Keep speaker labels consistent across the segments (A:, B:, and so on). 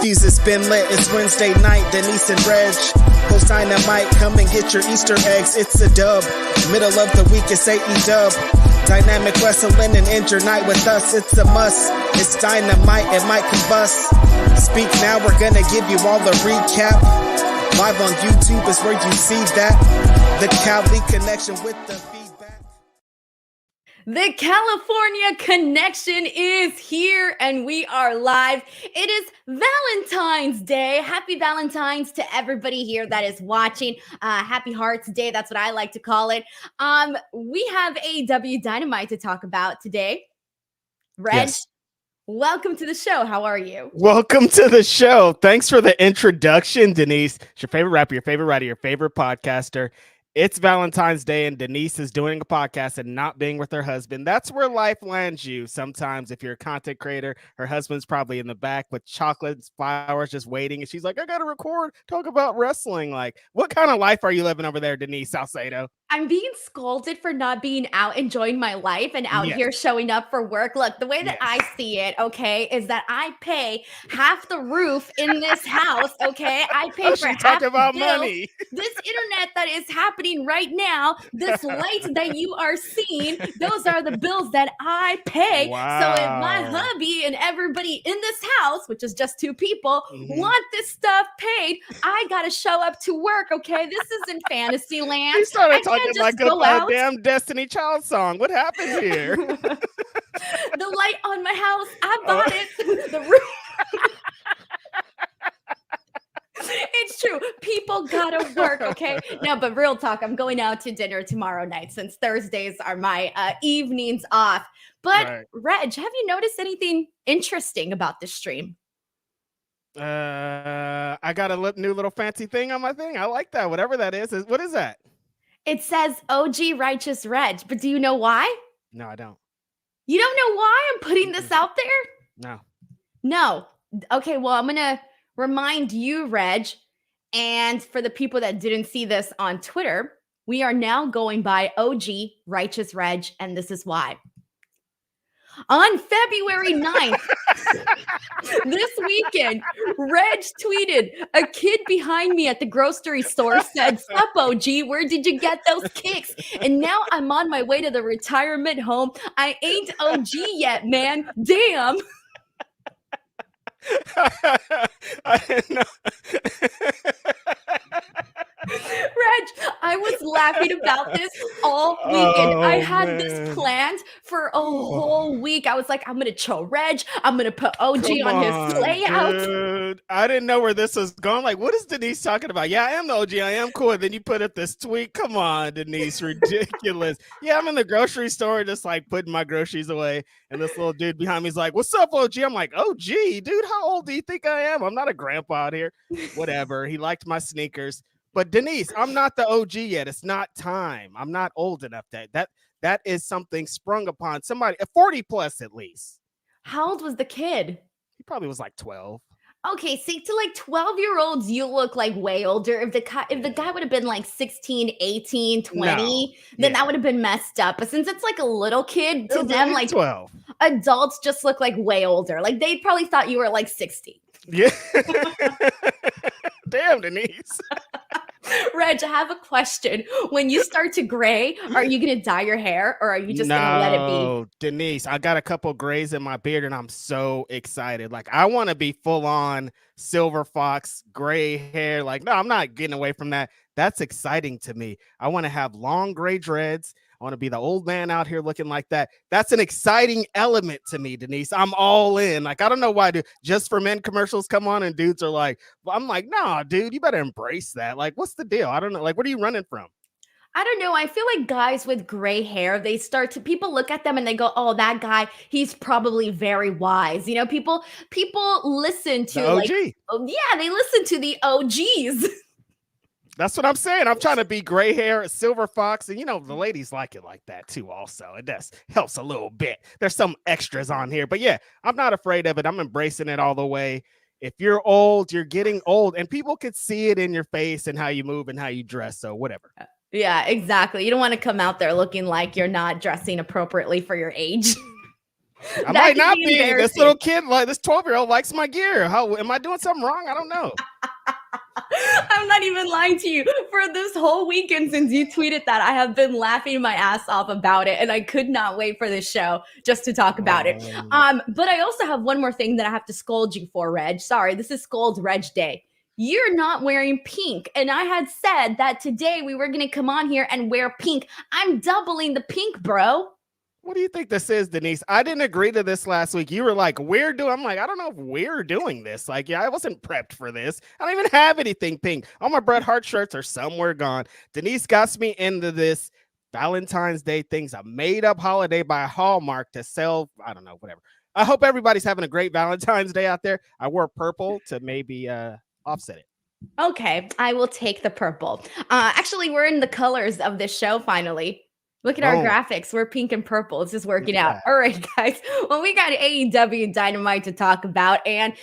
A: It's been lit, it's Wednesday night, Denise and Reg. Post Dynamite, come and get your Easter eggs, it's a dub. Middle of the week, it's AEW. Dynamic wrestling and end your night with us, it's a must. It's Dynamite, it might combust. Speak now, we're gonna give you all the recap. Live on YouTube is where you see that. The Cali connection with the feedback.
B: The California connection is here and we are live. It is Valentine's Day. Happy Valentine's to everybody here that is watching. Happy Hearts Day. That's what I like to call it. We have AEW Dynamite to talk about today. Reg, yes. Welcome to the show. How are you?
C: Welcome to the show. Thanks for the introduction, Denise. It's your favorite rapper, your favorite writer, your favorite podcaster. It's Valentine's Day and Denise is doing a podcast and not being with her husband. That's where life lands you. Sometimes if you're a content creator, her husband's probably in the back with chocolates, flowers, just waiting. And she's like, I got to record, talk about wrestling. Like, what kind of life are you living over there, Denise Salcedo?
B: I'm being scolded for not being out enjoying my life and out here showing up for work. Look, the way that I see it, okay, is that I pay half the roof in this house, okay? I pay for half the bill. Money. This internet that is happening right now, this light that you are seeing, those are the bills that I pay.
C: Wow.
B: So if my hubby and everybody in this house, which is just two people, want this stuff paid, I got to show up to work, okay? This isn't fantasy land.
C: You started talking like a damn Destiny Child song. What happened here?
B: The light on my house, I bought it. The roof. It's true. People gotta work, okay? No, but real talk, I'm going out to dinner tomorrow night since Thursdays are my evenings off. But Reg, have you noticed anything interesting about this stream?
C: I got a new little fancy thing on my thing. I like that. Whatever that is. What is that?
B: It says OG Righteous Reg, but do you know why?
C: No, I don't.
B: You don't know why I'm putting this out there? No. Okay, well, I'm going to remind you, Reg, and for the people that didn't see this on Twitter, we are now going by OG Righteous Reg, and this is why. On February 9th, this weekend, Reg tweeted, a kid behind me at the grocery store said, sup, OG, where did you get those kicks? And now I'm on my way to the retirement home. I ain't OG yet, man. Damn.
C: I didn't know.
B: Reg, I was laughing about this all weekend. I had this planned for a whole week. I was like, I'm going to chill Reg. I'm going to put OG on his layout.
C: Dude. I didn't know where this was going. Like, what is Denise talking about? Yeah, I am the OG. I am cool. And then you put up this tweet. Come on, Denise. Ridiculous. Yeah, I'm in the grocery store just like putting my groceries away. And this little dude behind me is like, what's up, OG? I'm like, OG, dude, how old do you think I am? I'm not a grandpa out here. Whatever. He liked my sneakers. But Denise, I'm not the OG yet. It's not time. I'm not old enough. That is something sprung upon somebody, 40 plus at least.
B: How old was the kid?
C: He probably was like 12.
B: Okay, see, to like 12-year-olds, you look like way older. If the guy would have been like 16, 18, 20, then that would have been messed up. But since it's like a little kid, to them, like 12. Adults just look like way older. Like they probably thought you were like 60.
C: Yeah. Damn, Denise.
B: Reg, I have a question. When you start to gray, are you going to dye your hair or are you just going to let it be?
C: Denise, I got a couple grays in my beard and I'm so excited. Like, I want to be full on silver fox, gray hair. Like, no, I'm not getting away from that. That's exciting to me. I want to have long gray dreads. I want to be the old man out here looking like that. That's an exciting element to me, Denise. I'm all in. Like, I don't know why Just for Men commercials come on and dudes are like, well, I'm like, nah, dude, you better embrace that. Like, what's the deal? I don't know. Like, what are you running from?
B: I don't know. I feel like guys with gray hair, people look at them and they go, oh, that guy, he's probably very wise. You know, people listen to
C: the OG.
B: Like, oh, yeah, they listen to the OGs.
C: That's what I'm saying. I'm trying to be gray hair, silver fox. And, you know, the ladies like it like that, too, also. It does helps a little bit. There's some extras on here. But, yeah, I'm not afraid of it. I'm embracing it all the way. If you're old, you're getting old. And people could see it in your face and how you move and how you dress. So, whatever.
B: Yeah, exactly. You don't want to come out there looking like you're not dressing appropriately for your age.
C: I might not be. This little kid, like this 12-year-old, likes my gear. How am I doing something wrong? I don't know.
B: I'm not even lying to you. For this whole weekend since you tweeted that, I have been laughing my ass off about it, and I could not wait for this show just to talk about it. But I also have one more thing that I have to scold you for, Reg. Sorry, this is Scold Reg Day. You're not wearing pink, and I had said that today we were going to come on here and wear pink. I'm doubling the pink, bro.
C: What do you think this is, Denise? I didn't agree to this last week. You were like, I'm like, I don't know if we're doing this. Like, yeah, I wasn't prepped for this. I don't even have anything pink. All my Bret Hart shirts are somewhere gone. Denise got me into this Valentine's Day thing's a made-up holiday by Hallmark to sell, I don't know, whatever. I hope everybody's having a great Valentine's Day out there. I wore purple to maybe offset it.
B: Okay, I will take the purple. Actually, we're in the colors of this show finally. Look at our graphics. We're pink and purple. It's just working out. All right, guys. Well, we got AEW Dynamite to talk about. And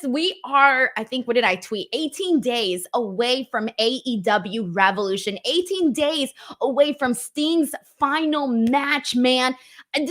B: we are, I think, what did I tweet? 18 days away from AEW Revolution. 18 days away from Sting's final match, man. Does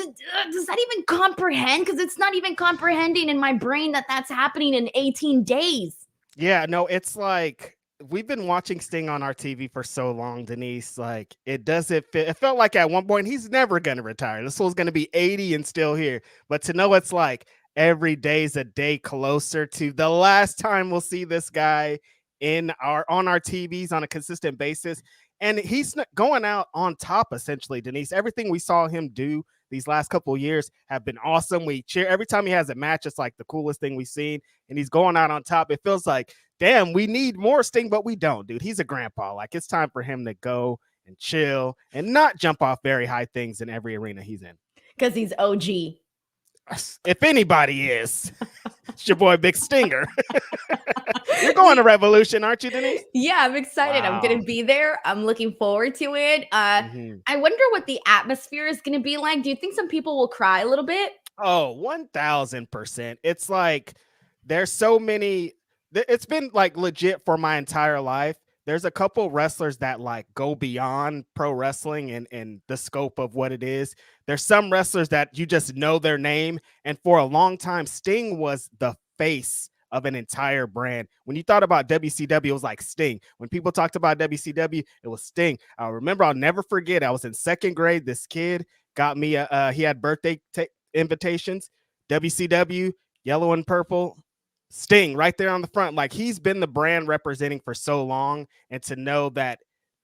B: that even comprehend? Because it's not even comprehending in my brain that that's happening in 18 days.
C: Yeah, no, it's like... We've been watching Sting on our TV for so long, Denise. Like, it doesn't fit. It felt like at one point he's never going to retire. This fool's going to be 80 and still here. But to know it's like every day's a day closer to the last time we'll see this guy on our TVs on a consistent basis. And he's going out on top, essentially, Denise. Everything we saw him do these last couple of years have been awesome. We cheer every time he has a match. It's like the coolest thing we've seen. And he's going out on top. It feels like, damn, we need more Sting, but we don't, dude. He's a grandpa. Like, it's time for him to go and chill and not jump off very high things in every arena he's in.
B: Because he's OG.
C: If anybody is, it's your boy Big Stinger. You're going to Revolution, aren't you, Denise?
B: Yeah, I'm excited. Wow. I'm going to be there. I'm looking forward to it. I wonder what the atmosphere is going to be like. Do you think some people will cry a little bit?
C: Oh, 1000%. It's like there's so many. It's been like legit for my entire life. There's a couple wrestlers that like go beyond pro wrestling and the scope of what it is. There's some wrestlers that you just know their name. And for a long time, Sting was the face of an entire brand. When you thought about WCW, it was like Sting. When people talked about WCW, it was Sting. I remember, I'll never forget, I was in second grade. This kid got me, he had birthday invitations, WCW, yellow and purple, Sting right there on the front. Like, he's been the brand representing for so long, and to know that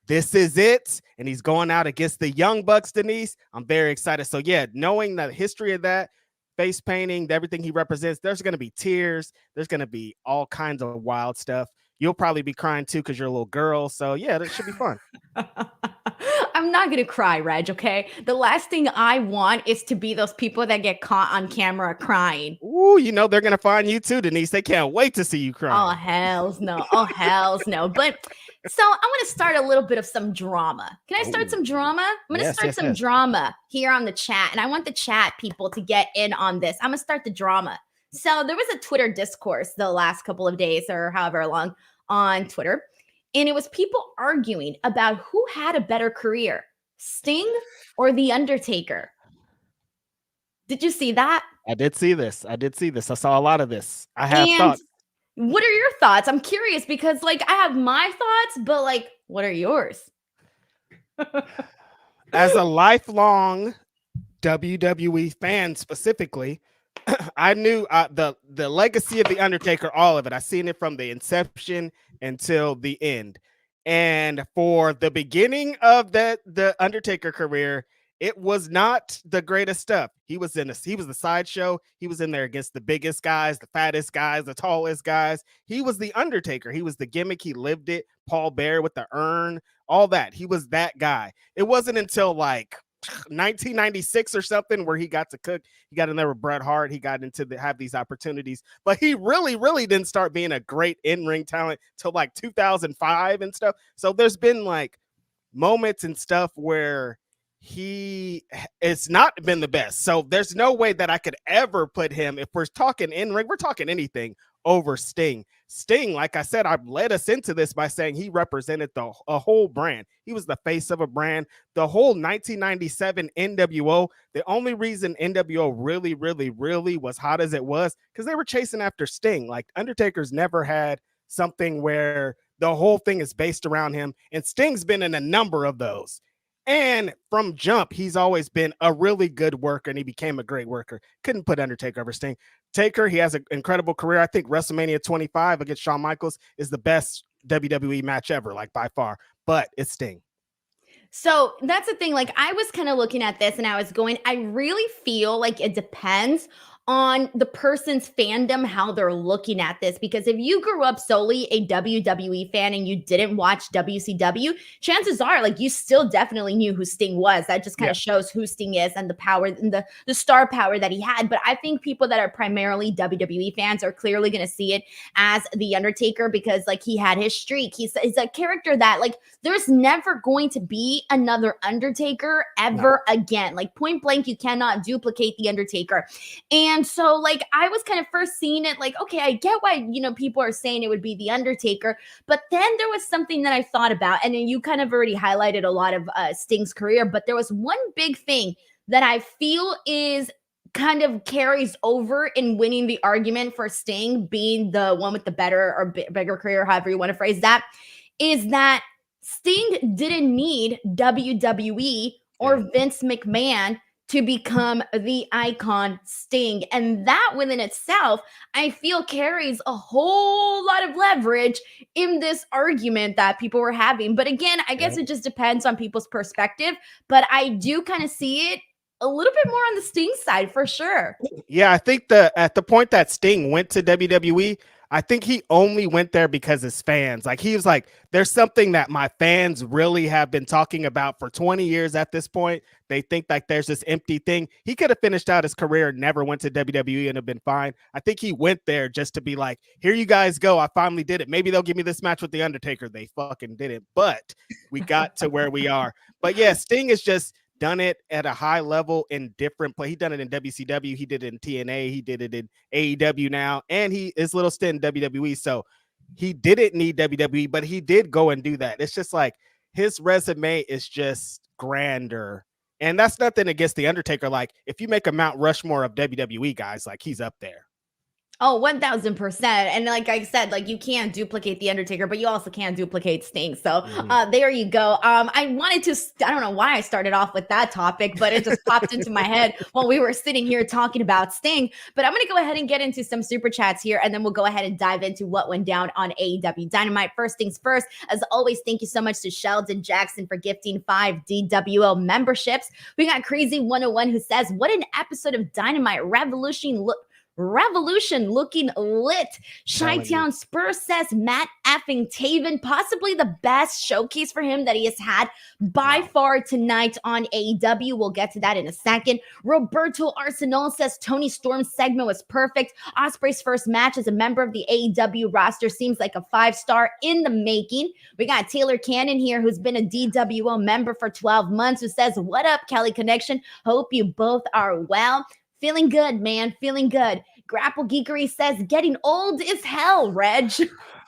C: this is it and he's going out against the Young Bucks, Denise, I'm very excited. So yeah, knowing the history of that, face painting, everything he represents, there's going to be tears, there's going to be all kinds of wild stuff. You'll probably be crying too because you're a little girl. So yeah, that should be fun.
B: I'm not going to cry, Reg, okay? The last thing I want is to be those people that get caught on camera crying.
C: Ooh, you know, they're going to find you too, Denise. They can't wait to see you cry.
B: Oh, hells no. Oh, hells no. But so I want to start a little bit of some drama. Can I start some drama? I'm going to start some drama here on the chat. And I want the chat people to get in on this. I'm going to start the drama. So there was a Twitter discourse the last couple of days or however long on Twitter. And it was people arguing about who had a better career, Sting or The Undertaker. Did you see that?
C: I did see this. I saw a lot of this. I have thoughts.
B: What are your thoughts? I'm curious because, like, I have my thoughts, but, like, what are yours?
C: As a lifelong WWE fan specifically, I knew the legacy of The Undertaker, all of it. I seen it from the inception until the end. And for the beginning of the Undertaker career, it was not the greatest stuff. He was the sideshow. He was in there against the biggest guys, the fattest guys, the tallest guys. He was the Undertaker. He was the gimmick. He lived it. Paul Bearer with the urn, all that. He was that guy. It wasn't until like 1996 or something where he got to cook. He got in there with Bret Hart. He got into have these opportunities, but he really didn't start being a great in-ring talent till like 2005 and stuff. So there's been like moments and stuff where it's not been the best. So there's no way that I could ever put him, if we're talking in-ring, we're talking anything, over Sting. Sting, like I said, I led us into this by saying he represented a whole brand. He was the face of a brand. The whole 1997 NWO, the only reason NWO really was hot as it was, because they were chasing after Sting. Like, Undertaker's never had something where the whole thing is based around him, and Sting's been in a number of those. And from jump, he's always been a really good worker, and he became a great worker. Couldn't put Undertaker over Sting. Taker, he has an incredible career. I think WrestleMania 25 against Shawn Michaels is the best WWE match ever, like by far, but it's Sting.
B: So that's the thing. Like, I was kind of looking at this and I was going, I really feel like it depends on the person's fandom, how they're looking at this. Because if you grew up solely a WWE fan and you didn't watch WCW, chances are, like, you still definitely knew who Sting was. That just kind of shows who Sting is and the power and the star power that he had. But I think people that are primarily WWE fans are clearly going to see it as The Undertaker, because, like, he had his streak. He's a character that, like, there's never going to be another Undertaker ever again. Like, point blank, you cannot duplicate The Undertaker. And so, like, I was kind of first seeing it like, okay, I get why, you know, people are saying it would be The Undertaker. But then there was something that I thought about, and then you kind of already highlighted a lot of Sting's career, but there was one big thing that I feel is kind of carries over in winning the argument for Sting being the one with the better or bigger career, however you want to phrase that, is that Sting didn't need WWE or Vince McMahon to become the icon Sting. And that within itself, I feel carries a whole lot of leverage in this argument that people were having. But again, I guess it just depends on people's perspective. But I do kind of see it a little bit more on the Sting side for sure.
C: Yeah, I think at the point that Sting went to WWE, I think he only went there because his fans, like, he was like, there's something that my fans really have been talking about for 20 years at this point. They think like there's this empty thing. He could have finished out his career, never went to WWE and have been fine. I think he went there just to be like, here you guys go. I finally did it. Maybe they'll give me this match with The Undertaker. They fucking didn't, but we got to where we are. But yeah, Sting is just done it at a high level in different play. He done it in WCW, he did it in TNA, he did it in AEW now, and he is little stint in WWE. So he didn't need WWE, but he did go and do that. It's just like his resume is just grander. And that's nothing against The Undertaker. Like, if you make a Mount Rushmore of WWE guys, like, he's up there.
B: Oh, 1000%. And like I said, like, you can't duplicate The Undertaker, but you also can't duplicate Sting. So there you go. I wanted to, I don't know why I started off with that topic, but it just popped into my head while we were sitting here talking about Sting. But I'm going to go ahead and get into some super chats here, and then we'll go ahead and dive into what went down on AEW Dynamite. First things first, as always, thank you so much to Sheldon Jackson for gifting 5 DWL memberships. We got Crazy 101 who says, what an episode of Dynamite. Revolution looking lit. Chi-Town Spurs says Matt effing Taven, possibly the best showcase for him that he has had by far tonight on AEW. We'll get to that in a second. Roberto Arsenal says Toni Storm's segment was perfect. Ospreay's first match as a member of the AEW roster seems like a 5-star in the making. We got Taylor Cannon here, who's been a DWO member for 12 months, who says, what up, Kelly Connection? Hope you both are well. Feeling good, man. Feeling good. Grapple Geekery says, getting old is hell, Reg.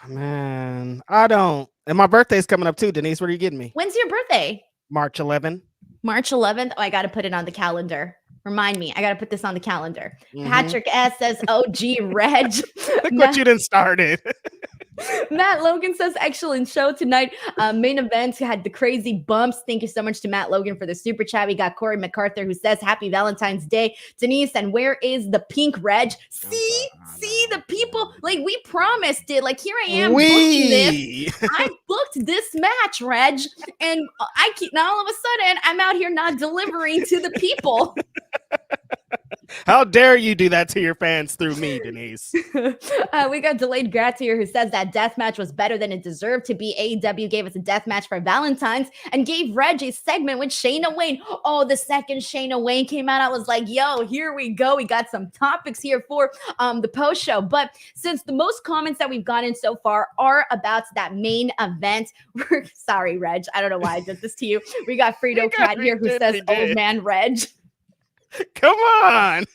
C: Man, I don't. And my birthday's coming up too, Denise. What are you getting me?
B: When's your birthday?
C: March 11th.
B: March 11th? Oh, I got to put it on the calendar. Remind me. I got to put this on the calendar. Patrick S says, OG Reg.
C: Look what you done started.
B: Matt Logan says, excellent show tonight. Main event had the crazy bumps. Thank you so much to Matt Logan for the super chat. We got Corey MacArthur who says, happy Valentine's Day. Denise, and where is the pink Reg? See the people, like, we promised it. Like, here I am booking this. I booked this match, Reg, and I keep, now all of a sudden I'm out here not delivering to the people.
C: How dare you do that to your fans through me, Denise?
B: We got Delayed Gratz here who says that death match was better than it deserved to be. AEW gave us a death match for Valentine's and gave Reg a segment with Shayna Wayne. Oh, the second Shayna Wayne came out, I was like, yo, here we go. We got some topics here for the post show. But since the most comments that we've gotten so far are about that main event, sorry, Reg, I don't know why I did this to you. We got Frito Cat here who says, old man Reg.
C: Come on.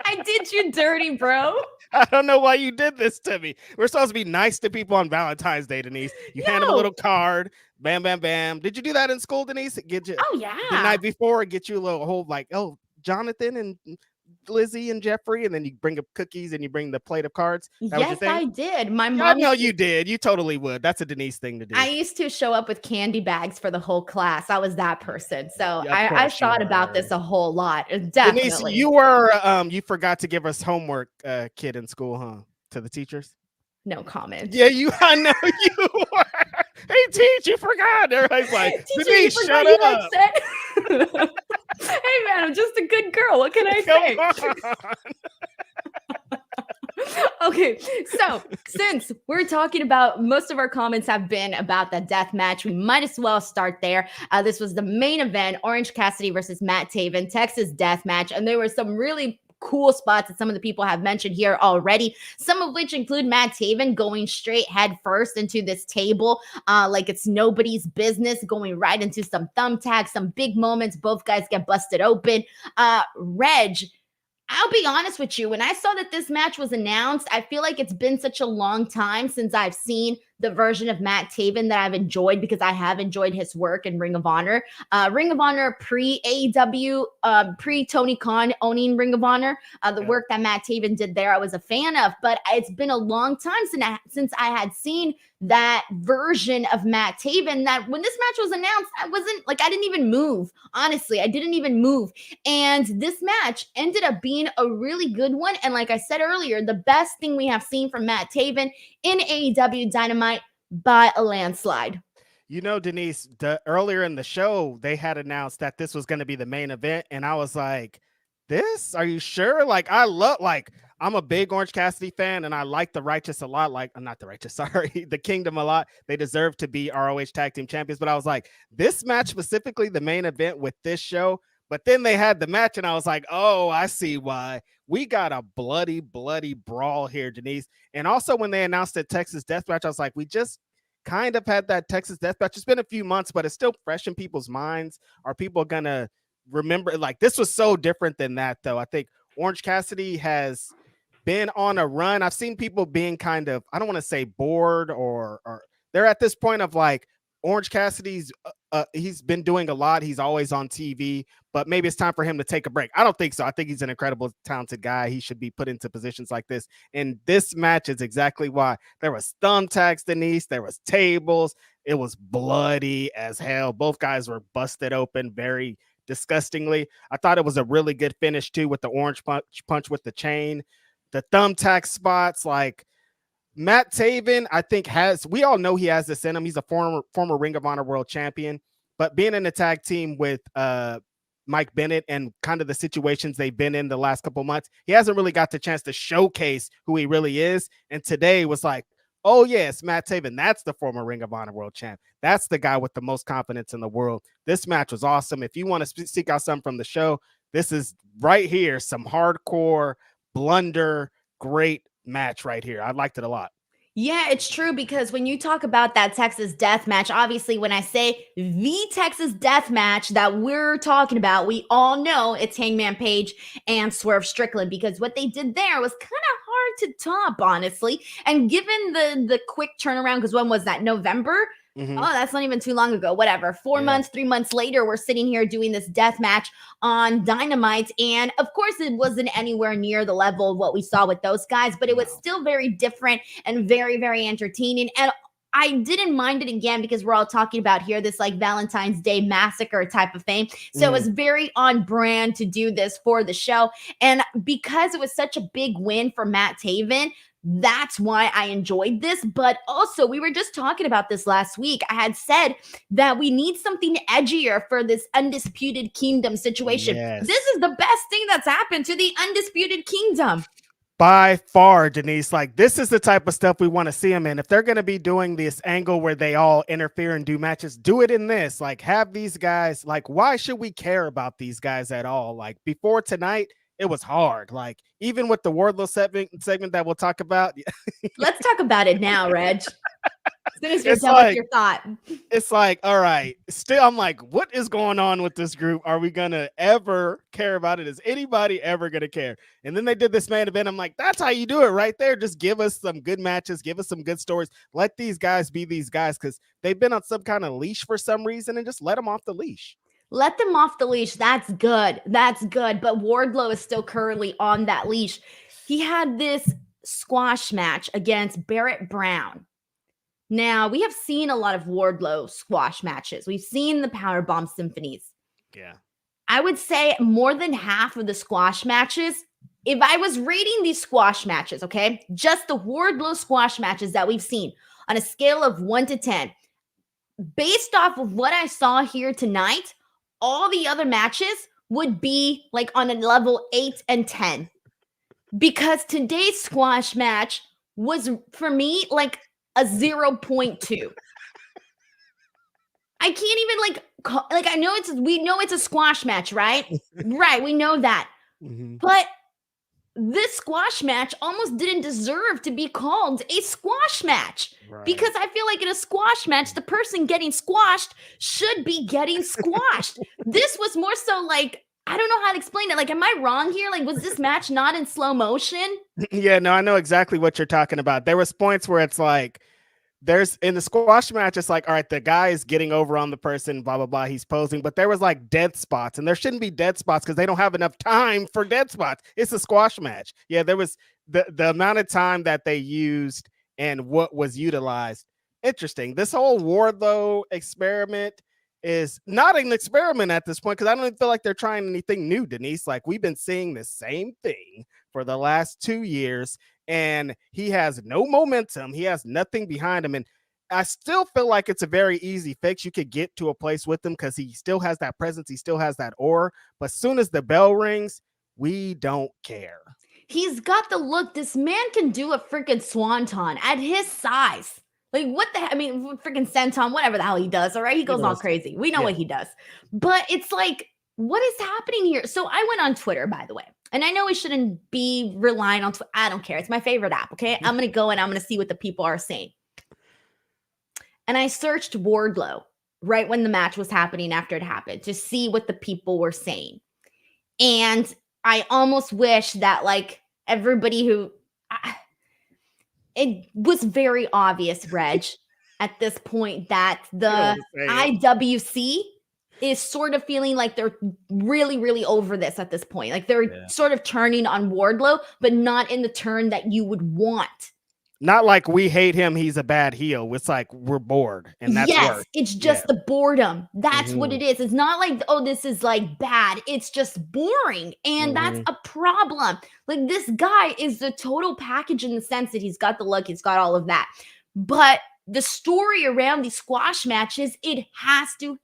B: I did you dirty, bro.
C: I don't know why you did this to me. We're supposed to be nice to people on Valentine's Day, Denise. You hand them a little card. Bam, bam, bam. Did you do that in school, Denise? Get you the night before, get you a little whole like, oh, Jonathan and Lizzie and Jeffrey, and then you bring up cookies and you bring the plate of cards.
B: Yes, I did. My mom.
C: I know you did. You totally would. That's a Denise thing to do.
B: I used to show up with candy bags for the whole class. I was that person. So I thought about this a whole lot. Definitely.
C: Denise, you were you forgot to give us homework, kid in school, huh? To the teachers.
B: No comment.
C: Yeah, I know you were. Hey, teach, you forgot. Everybody's like, Denise, shut up.
B: Hey, man, I'm just a good girl. What can I say? Okay, so since we're talking about, most of our comments have been about the death match, we might as well start there. This was the main event, Orange Cassidy versus Matt Taven, Texas death match, and there were some really cool spots that some of the people have mentioned here already, some of which include Matt Taven going straight head first into this table like it's nobody's business, going right into some thumbtacks, some big moments. Both guys get busted open. Reg, I'll be honest with you. When I saw that this match was announced, I feel like it's been such a long time since I've seen the version of Matt Taven that I've enjoyed, because I have enjoyed his work in Ring of Honor. Ring of Honor pre-AEW, pre-Tony Khan owning Ring of Honor, the work that Matt Taven did there, I was a fan of. But it's been a long time since I had seen that version of Matt Taven, that when this match was announced, I didn't even move. Honestly, I didn't even move. And this match ended up being a really good one. And like I said earlier, the best thing we have seen from Matt Taven in AEW Dynamite by a landslide.
C: You know, Denise, earlier in the show, they had announced that this was going to be the main event. And I was like, are you sure? Like, I'm a big Orange Cassidy fan, and I like the Righteous a lot. Like, not the Righteous, sorry, the Kingdom a lot. They deserve to be ROH Tag Team Champions. But I was like, this match specifically, the main event with this show. But then they had the match, and I was like, oh, I see why. We got a bloody, bloody brawl here, Denise. And also when they announced the Texas Death Match, I was like, we just kind of had that Texas Death Match. It's been a few months, but it's still fresh in people's minds. Are people going to remember? Like, this was so different than that, though. I think Orange Cassidy has been on a run. I've seen people being kind of, I don't want to say bored, or they're at this point of like, Orange Cassidy's he's been doing a lot. He's always on TV, but maybe it's time for him to take a break. I don't think so. I think he's an incredible, talented guy. He should be put into positions like this. And this match is exactly why. There was thumbtacks, Denise. There was tables. It was bloody as hell. Both guys were busted open very disgustingly. I thought it was a really good finish too, with the orange punch with the chain, the thumbtack spots. Like, Matt Taven, I think we all know he has this in him. He's a former Ring of Honor world champion, but being in a tag team with Mike Bennett and kind of the situations they've been in the last couple months, he hasn't really got the chance to showcase who he really is. And today was like, oh yes, Matt Taven, that's the former Ring of Honor world champ. That's the guy with the most confidence in the world. This match was awesome. If you want to seek out something from the show, this is right here, some hardcore blunder, great match right here. I liked it a lot.
B: Yeah, it's true, because when you talk about that Texas death match, obviously when I say the Texas death match that we're talking about, we all know it's Hangman Page and Swerve Strickland, because what they did there was kind of hard to top, honestly. And given the quick turnaround, because when was that? November? Mm-hmm. Oh, that's not even too long ago. Whatever. 4 months, 3 months later, we're sitting here doing this death match on Dynamite. And of course, it wasn't anywhere near the level of what we saw with those guys, but it was still very different and very, very entertaining. And I didn't mind it, again, because we're all talking about here this like Valentine's Day massacre type of thing. So it was very on brand to do this for the show. And because it was such a big win for Matt Taven, that's why I enjoyed this. But also, we were just talking about this last week. I had said that we need something edgier for this Undisputed Kingdom situation. Yes. This is the best thing that's happened to the Undisputed Kingdom.
C: By far, Denise. Like, this is the type of stuff we want to see them in. If they're going to be doing this angle where they all interfere and do matches, do it in this. Like, have these guys, like, why should we care about these guys at all? Like, before tonight, it was hard. Like, even with the Wardlow segment that we'll talk about.
B: Let's talk about it now, Reg. As soon as you're done with your thought.
C: It's like, all right, still, I'm like, what is going on with this group? Are we going to ever care about it? Is anybody ever going to care? And then they did this main event. I'm like, that's how you do it right there. Just give us some good matches. Give us some good stories. Let these guys be these guys because they've been on some kind of leash for some reason and just let them off the leash.
B: Let them off the leash. That's good. That's good. But Wardlow is still currently on that leash. He had this squash match against Barrett Brown. Now, we have seen a lot of Wardlow squash matches. We've seen the Powerbomb Symphonies.
C: Yeah.
B: I would say more than half of the squash matches, if I was rating these squash matches, okay, just the Wardlow squash matches that we've seen on a scale of 1 to 10, based off of what I saw here tonight, all the other matches would be like on a level 8 and 10. Because today's squash match was, for me, like a 0.2. I can't even I know we know it's a squash match, right? Right, we know that. Mm-hmm. But this squash match almost didn't deserve to be called a squash match. Right. Because I feel like in a squash match, the person getting squashed should be getting squashed. This was more so like, I don't know how to explain it. Like, am I wrong here? Like, was this match not in slow motion?
C: Yeah, no, I know exactly what you're talking about. There was points where it's like, there's in the squash match, it's like, all right, the guy is getting over on the person, blah, blah, blah. He's posing, but there was like dead spots, and there shouldn't be dead spots because they don't have enough time for dead spots. It's a squash match. Yeah, there was the amount of time that they used and what was utilized. Interesting. This whole Wardlow experiment is not an experiment at this point because I don't even feel like they're trying anything new, Denise. Like, we've been seeing the same thing for the last 2 years, and he has no momentum. He has nothing behind him, and I still feel like it's a very easy fix. You could get to a place with him because he still has that presence. He still has that aura, but as soon as the bell rings, we don't care.
B: He's got the look. This man can do a freaking swanton at his size. Like, what the heck? I mean, freaking senton, whatever the hell he does, all right? He goes all crazy. We know what he does. But it's like, what is happening here? So I went on Twitter, by the way. And I know we shouldn't be relying on Twitter. I don't care. It's my favorite app, okay? I'm going to go and I'm going to see what the people are saying. And I searched Wardlow right when the match was happening after it happened to see what the people were saying. And I almost wish that, like, everybody who... it was very obvious, Reg, at this point that the IWC is sort of feeling like they're really, really over this at this point. Like, they're sort of turning on Wardlow, but not in the turn that you would want.
C: Not like we hate him, he's a bad heel. It's like we're bored. And that's work.
B: It's just the boredom. That's what it is. It's not like, oh, this is like bad. It's just boring. And that's a problem. Like, this guy is the total package in the sense that he's got the look, he's got all of that. But the story around these squash matches, it has to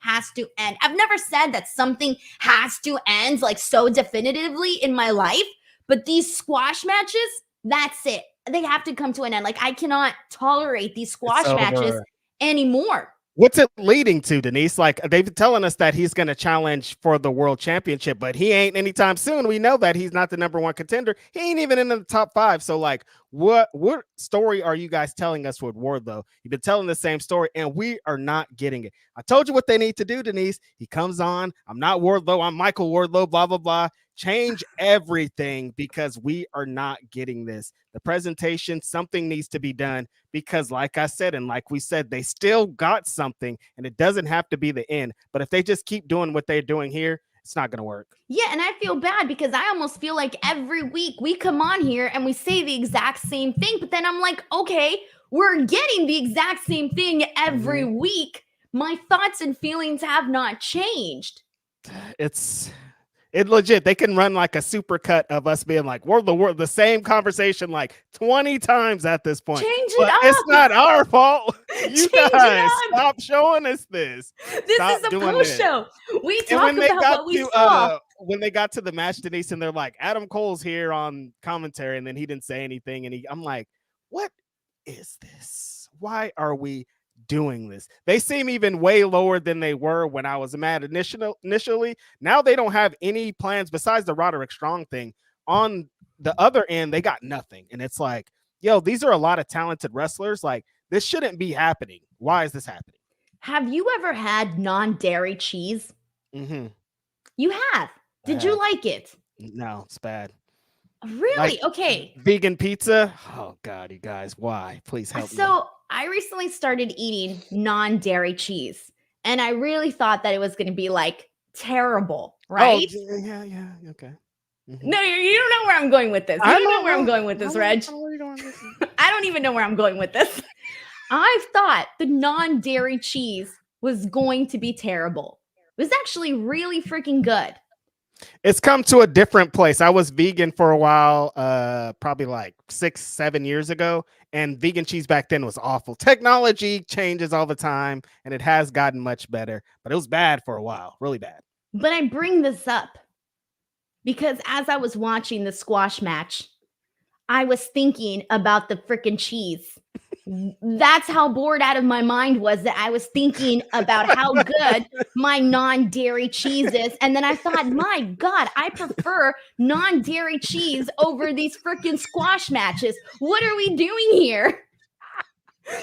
B: end. I've never said that something has to end like so definitively in my life, but these squash matches, that's it. They have to come to an end. Like, I cannot tolerate these squash matches anymore.
C: What's it leading to, Denise? Like, they've been telling us that he's going to challenge for the world championship, but he ain't anytime soon. We know that he's not the #1 contender. He ain't even in the top 5. So, like, what story are you guys telling us with Wardlow? You've been telling the same story, and we are not getting it. I told you what they need to do, Denise. He comes on. I'm not Wardlow. I'm Michael Wardlow, blah, blah, blah. Change everything because we are not getting this. The presentation, something needs to be done because, like I said, and like we said, they still got something, and it doesn't have to be the end. But if they just keep doing what they're doing here, it's not going to work.
B: Yeah, and I feel bad because I almost feel like every week we come on here and we say the exact same thing. But then I'm like, okay, we're getting the exact same thing every week. My thoughts and feelings have not changed.
C: It legit, they can run like a super cut of us being like, we're the same conversation like 20 times at this point.
B: Change it up.
C: It's not our fault. You guys, stop showing us this.
B: This is a post show. We talk about what we saw.
C: When they got to the match, Denise, and they're like, Adam Cole's here on commentary, and then he didn't say anything. And I'm like, what is this? Why are we doing this? They seem even way lower than they were when I was mad initially. Now they don't have any plans besides the Roderick Strong thing. On the other end, they got nothing. And it's like, yo, these are a lot of talented wrestlers. Like, This shouldn't be happening. Why is this happening?
B: Have you ever had non-dairy cheese?
C: Mm-hmm.
B: You have. Did you like it?
C: No, it's bad.
B: Really? Okay.
C: Vegan pizza? Oh, God, you guys. Why? Please help me.
B: So I recently started eating non-dairy cheese, and I really thought that it was going to be like terrible, right?
C: Oh, yeah. Okay.
B: Mm-hmm. No, you don't know where I'm going with this. You don't know where I'm going with this, Reg. I don't even know where I'm going with this. I thought the non-dairy cheese was going to be terrible. It was actually really freaking good.
C: It's come to a different place. I was vegan for a while, probably like 6-7 years ago, and vegan cheese back then was awful. Technology changes all the time, and it has gotten much better, but it was bad for a while, really bad.
B: But I bring this up because as I was watching the squash match, I was thinking about the freaking cheese. That's how bored out of my mind was, that I was thinking about how good my non-dairy cheese is. And then I thought, my God, I prefer non-dairy cheese over these freaking squash matches. What are we doing here?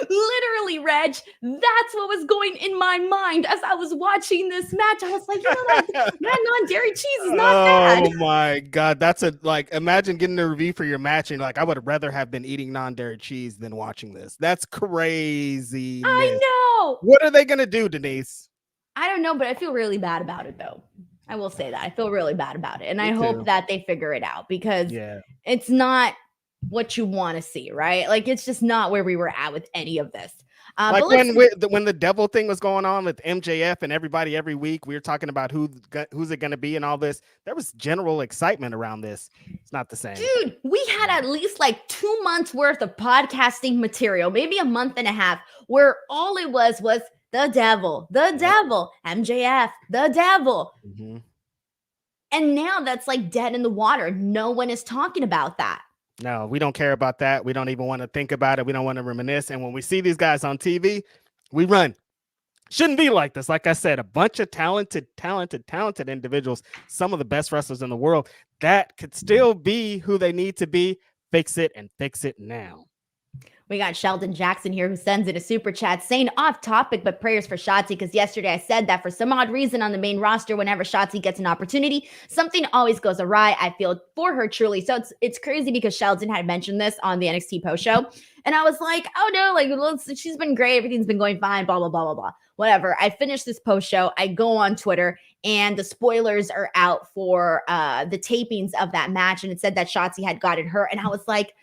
B: Literally, Reg, that's what was going in my mind as I was watching this match. I was like, you know what? That non-dairy cheese is not bad.
C: Oh my God. That's imagine getting a review for your match and I would rather have been eating non-dairy cheese than watching this. That's crazy.
B: I know.
C: What are they going to do, Denise?
B: I don't know, but I feel really bad about it though. I will say that. I feel really bad about it. And I hope that they figure it out because it's not what you want to see, right? Like it's just not where we were at with any of this.
C: Like when the devil thing was going on with MJF and everybody every week, we were talking about who's it going to be and all this. There was general excitement around this. It's not the same.
B: Dude, we had at least like 2 months worth of podcasting material, maybe a month and a half, where all it was the devil, MJF, the devil. Mm-hmm. And now that's like dead in the water. No one is talking about that.
C: No, we don't care about that. We don't even want to think about it. We don't want to reminisce. And when we see these guys on TV, we run. Shouldn't be like this. Like I said, a bunch of talented individuals, some of the best wrestlers in the world, that could still be who they need to be. Fix it and fix it now.
B: We got Sheldon Jackson here who sends in a super chat saying off topic, but prayers for Shotzi, because yesterday I said that for some odd reason on the main roster, whenever Shotzi gets an opportunity, something always goes awry. I feel for her truly. So it's crazy because Sheldon had mentioned this on the NXT post show. And I was like, oh no, like she's been great. Everything's been going fine, blah, blah, blah, blah, blah. Whatever. I finished this post show. I go on Twitter and the spoilers are out for the tapings of that match. And it said that Shotzi had gotten hurt. And I was like,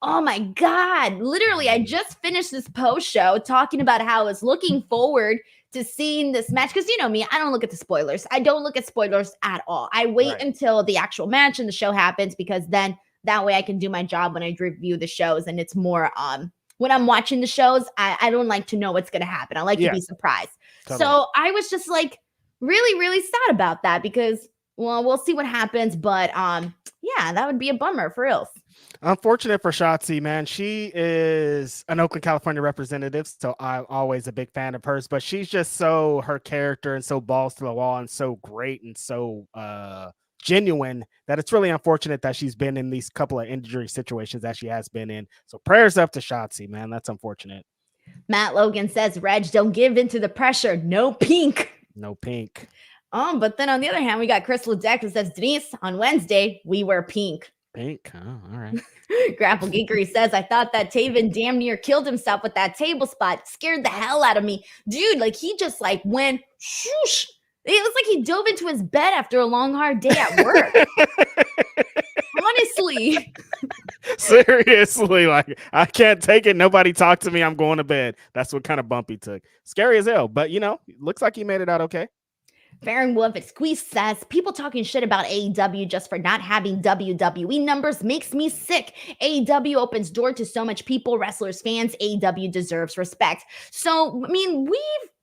B: oh my God, literally, I just finished this post show talking about how I was looking forward to seeing this match. Because you know me, I don't look at the spoilers. I don't look at spoilers at all. I wait until the actual match and the show happens, because then that way I can do my job when I review the shows. And it's more when I'm watching the shows, I don't like to know what's going to happen. I like to be surprised. Totally. So I was just like really, really sad about that because, well, we'll see what happens. But yeah, that would be a bummer for real.
C: Unfortunate for Shotzi, man. She is an Oakland, California representative, so I'm always a big fan of hers, but she's just so her character and so balls to the wall and so great and so genuine that it's really unfortunate that she's been in these couple of injury situations that she has been in. So prayers up to Shotzi, man. That's unfortunate.
B: Matt Logan says, Reg, don't give in to the pressure. No pink.
C: No pink.
B: But then on the other hand, we got Chris Ledeck who says, Denise, on Wednesday, we wear pink.
C: Pink. Oh, all right.
B: Grapple Geekery says, I thought that Taven damn near killed himself with that table spot. Scared the hell out of me. Dude, like he just like went shoosh. It was like he dove into his bed after a long, hard day at work. Honestly.
C: Seriously, like I can't take it. Nobody talk to me. I'm going to bed. That's what kind of bump he took. Scary as hell, but you know, looks like he made it out okay.
B: Farron Wolf at Squeeze says, people talking shit about AEW just for not having WWE numbers makes me sick. AEW opens door to so much people, wrestlers, fans. AEW deserves respect. So, I mean,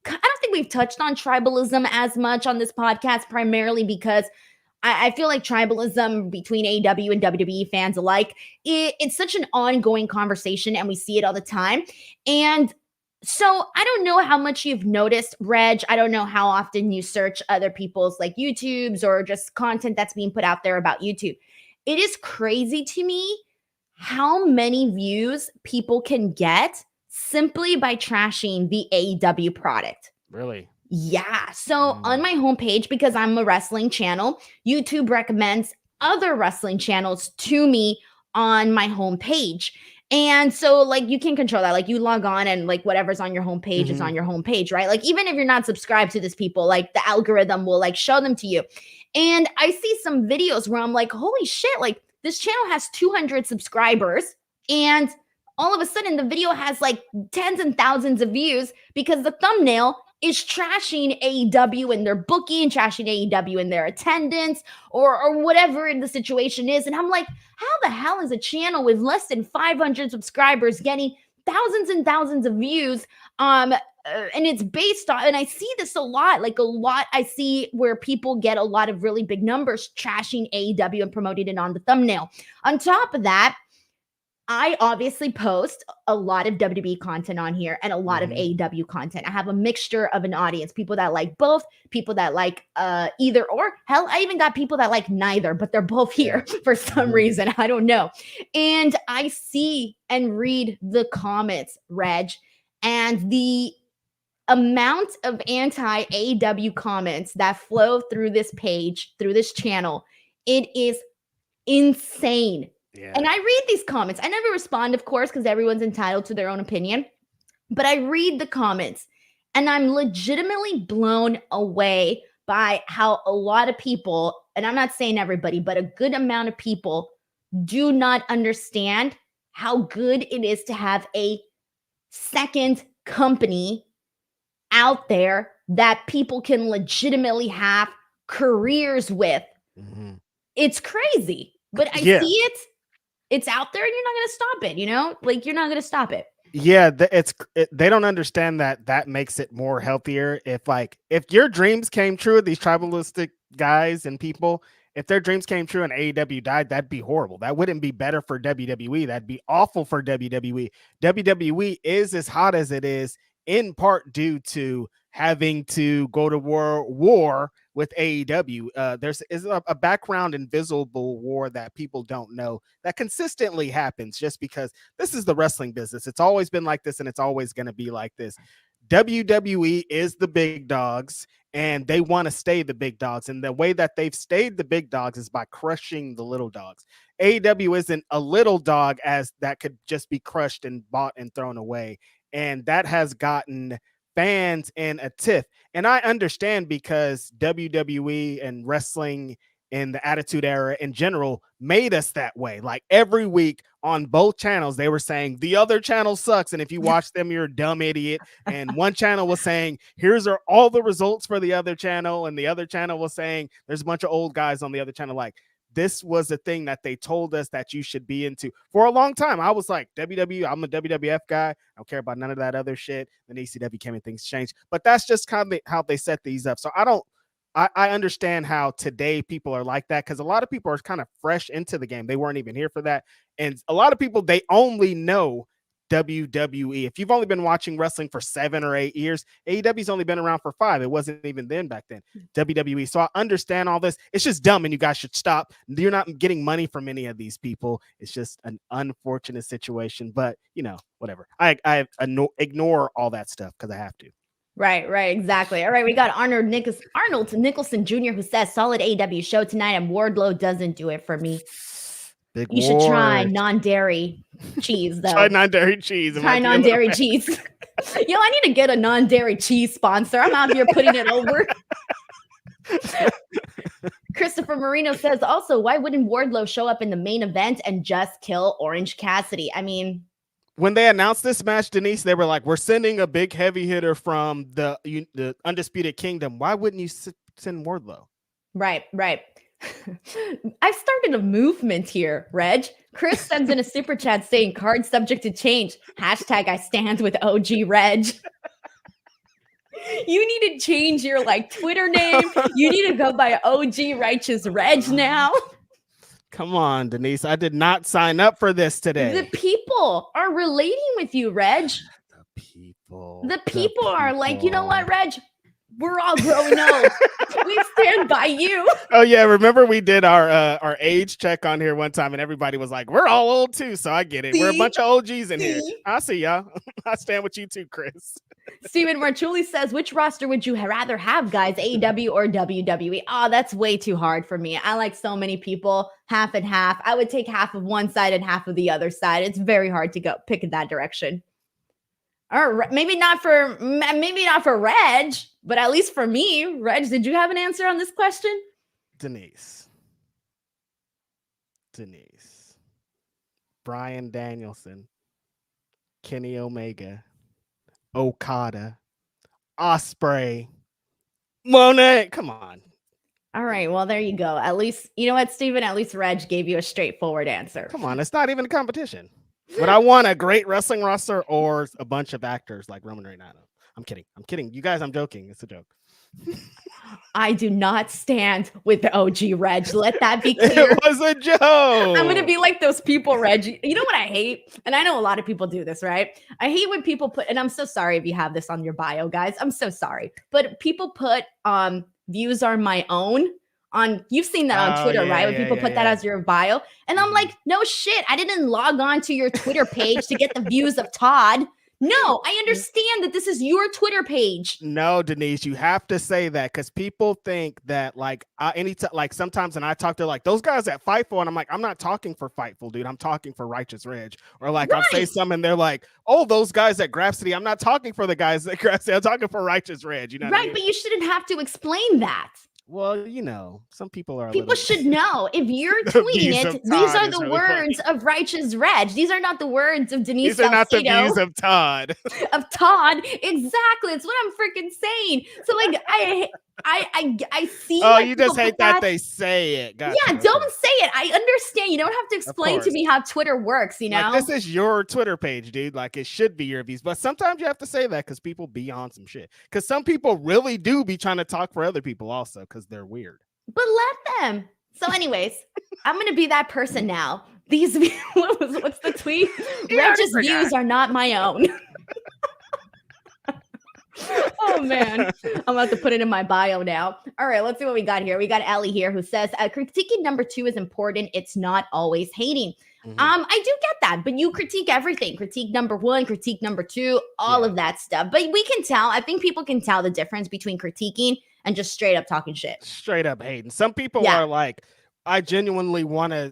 B: I don't think we've touched on tribalism as much on this podcast, primarily because I feel like tribalism between AEW and WWE fans alike, it's such an ongoing conversation and we see it all the time. And so I don't know how much you've noticed, Reg. I don't know how often you search other people's like YouTubes or just content that's being put out there about YouTube. It is crazy to me how many views people can get simply by trashing the AEW product.
C: Really?
B: Yeah. So on my homepage, because I'm a wrestling channel, YouTube recommends other wrestling channels to me on my homepage. And so like you can control that. Like you log on and like whatever's on your homepage is on your homepage, right? Like even if you're not subscribed to these people, like the algorithm will like show them to you. And I see some videos where I'm like, holy shit, like this channel has 200 subscribers and all of a sudden the video has like tens and thousands of views because the thumbnail is trashing AEW and their booking, trashing AEW and their attendance or whatever the situation is. And I'm like, how the hell is a channel with less than 500 subscribers getting thousands and thousands of views? And it's based on, and I see this a lot I see where people get a lot of really big numbers trashing AEW and promoting it on the thumbnail. On top of that, I obviously post a lot of WWE content on here and a lot of AEW content. I have a mixture of an audience, people that like both, people that like either or. Hell, I even got people that like neither, but they're both here for some reason. I don't know. And I see and read the comments, Reg, and the amount of anti-AEW comments that flow through this page, through this channel, it is insane. Yeah. And I read these comments. I never respond, of course, because everyone's entitled to their own opinion. But I read the comments and I'm legitimately blown away by how a lot of people, and I'm not saying everybody, but a good amount of people do not understand how good it is to have a second company out there that people can legitimately have careers with. It's crazy, but I see it. It's out there and you're not going to stop it, you know? Like you're not going to stop it.
C: Yeah, they don't understand that makes it more healthier. If your dreams came true, these tribalistic guys and people, if their dreams came true and AEW died, that'd be horrible. That wouldn't be better for WWE. That'd be awful for WWE. WWE is as hot as it is in part due to having to go to war with AEW. There's a background invisible war that people don't know that consistently happens just because this is the wrestling business. It's always been like this and it's always going to be like this. WWE is the big dogs and they want to stay the big dogs. And the way that they've stayed the big dogs is by crushing the little dogs. AEW isn't a little dog as that could just be crushed and bought and thrown away. And that has gotten fans in a tiff. And I understand because WWE and wrestling in the Attitude Era in general made us that way. Like every week on both channels, they were saying the other channel sucks. And if you watch them, you're a dumb idiot. And one channel was saying, here's all the results for the other channel. And the other channel was saying, there's a bunch of old guys on the other channel. Like this was a thing that they told us that you should be into for a long time. I was like, WWE, I'm a WWF guy. I don't care about none of that other shit. Then ECW came and things changed. But that's just kind of how they set these up. So I understand how today people are like that because a lot of people are kind of fresh into the game. They weren't even here for that. And a lot of people, they only know WWE. If you've only been watching wrestling for 7 or 8 years, AEW's only been around for 5. It wasn't even then back then. WWE. So I understand all this. It's just dumb and you guys should stop. You're not getting money from any of these people. It's just an unfortunate situation, but you know, whatever. I ignore all that stuff because I have to.
B: Right, exactly. All right, we got Arnold Nicholson Jr. who says solid AEW show tonight and Wardlow doesn't do it for me. You should try non-dairy cheese, though.
C: Try non-dairy cheese.
B: Try non-dairy cheese. Yo, I need to get a non-dairy cheese sponsor. I'm out here putting it over. Christopher Marino says, also, why wouldn't Wardlow show up in the main event and just kill Orange Cassidy? I mean...
C: When they announced this match, Denise, they were like, we're sending a big heavy hitter from the Undisputed Kingdom. Why wouldn't you send Wardlow?
B: Right. I've started a movement here, Reg. Chris sends in a super chat saying card subject to change. Hashtag I stand with OG Reg. You need to change your Twitter name. You need to go by OG Righteous Reg now.
C: Come on, Denise. I did not sign up for this today.
B: The people are relating with you, Reg.
C: The people
B: are like, you know what, Reg? We're all growing old. We stand by you.
C: Oh yeah, remember we did our age check on here one time, and everybody was like, "We're all old too," so I get it. We're a bunch of OGs in here. I see y'all. I stand with you too, Chris.
B: Steven Marchuli says, which roster would you rather have, guys, AEW or WWE? Oh, that's way too hard for me. I like so many people, half and half. I would take half of one side and half of the other side. It's very hard to go pick in that direction. Or maybe not for Reg, but at least for me. Reg, did you have an answer on this question?
C: Denise. Bryan Danielson. Kenny Omega. Okada. Ospreay. Monet. Come on.
B: All right. Well, there you go. At least, you know what, Steven? At least Reg gave you a straightforward answer.
C: Come on. It's not even a competition. Would I want a great wrestling roster or a bunch of actors like Roman Reigns? I'm kidding. You guys, I'm joking. It's a joke.
B: I do not stand with the OG Reg. Let that be clear.
C: It was a joke.
B: I'm going to be like those people, Reg. You know what I hate? And I know a lot of people do this, right? I hate when people put, and I'm so sorry if you have this on your bio, guys. I'm so sorry. But people put views are my own. You've seen that on Twitter, right? When people put that as your bio. And I'm like, no shit. I didn't log on to your Twitter page to get the views of Todd. No, I understand that this is your Twitter page.
C: No, Denise, you have to say that because people think that like sometimes when I talk to like those guys at Fightful, and I'm like, I'm not talking for Fightful, dude. I'm talking for Righteous Reg. Or like I'll say something and they're like, oh, those guys at Grapsity. I'm not talking for the guys at Grapsity. I'm talking for Righteous Reg. You know,
B: right? But you shouldn't have to explain that.
C: Well, you know, some people
B: should know if you're tweeting it. These are the words of Righteous Reg. These are not the words of Denise.
C: These are not the views of Todd.
B: Of Todd, exactly. It's what I'm freaking saying. So, like, I see.
C: Oh, you just hate that they say it.
B: Gotcha. Yeah, don't say it. I understand. You don't have to explain to me how Twitter works. You know,
C: like, this is your Twitter page, dude. Like, it should be your views, but sometimes you have to say that because people be on some shit. Because some people really do be trying to talk for other people also because they're weird.
B: But let them. So, anyways, I'm gonna be that person now. These what's the tweet? Reg's views are not my own. Oh man, I'm about to put it in my bio now. All right, let's see what we got here. We got Ellie here who says critiquing number 2 is important. It's not always hating. Mm-hmm. I do get that, but you critique everything. Critique number 1, critique number 2, all of that stuff. But we can tell. I think people can tell the difference between critiquing and just straight up talking shit.
C: Straight up hating. Some people are like, I genuinely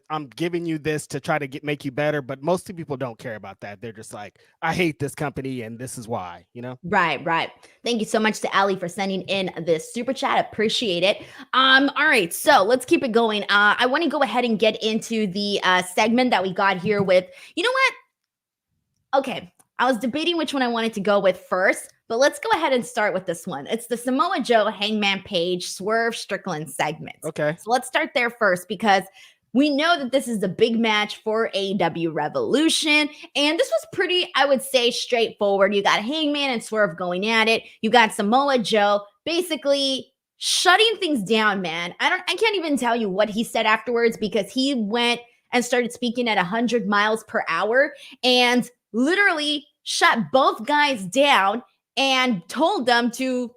C: I'm giving you this to try to make you better, but most people don't care about that. They're just like, I hate this company and this is why, you know?
B: Right. Thank you so much to Ali for sending in this super chat. Appreciate it. All right, so let's keep it going. I want to go ahead and get into the segment that we got here with, you know what? Okay, I was debating which one I wanted to go with first, but let's go ahead and start with this one. It's the Samoa Joe, Hangman Page, Swerve Strickland segment.
C: Okay.
B: So let's start there first because we know that this is the big match for AEW Revolution. And this was pretty, I would say, straightforward. You got Hangman and Swerve going at it. You got Samoa Joe basically shutting things down, man. I can't even tell you what he said afterwards because he went and started speaking at 100 miles per hour and literally shut both guys down and told them to,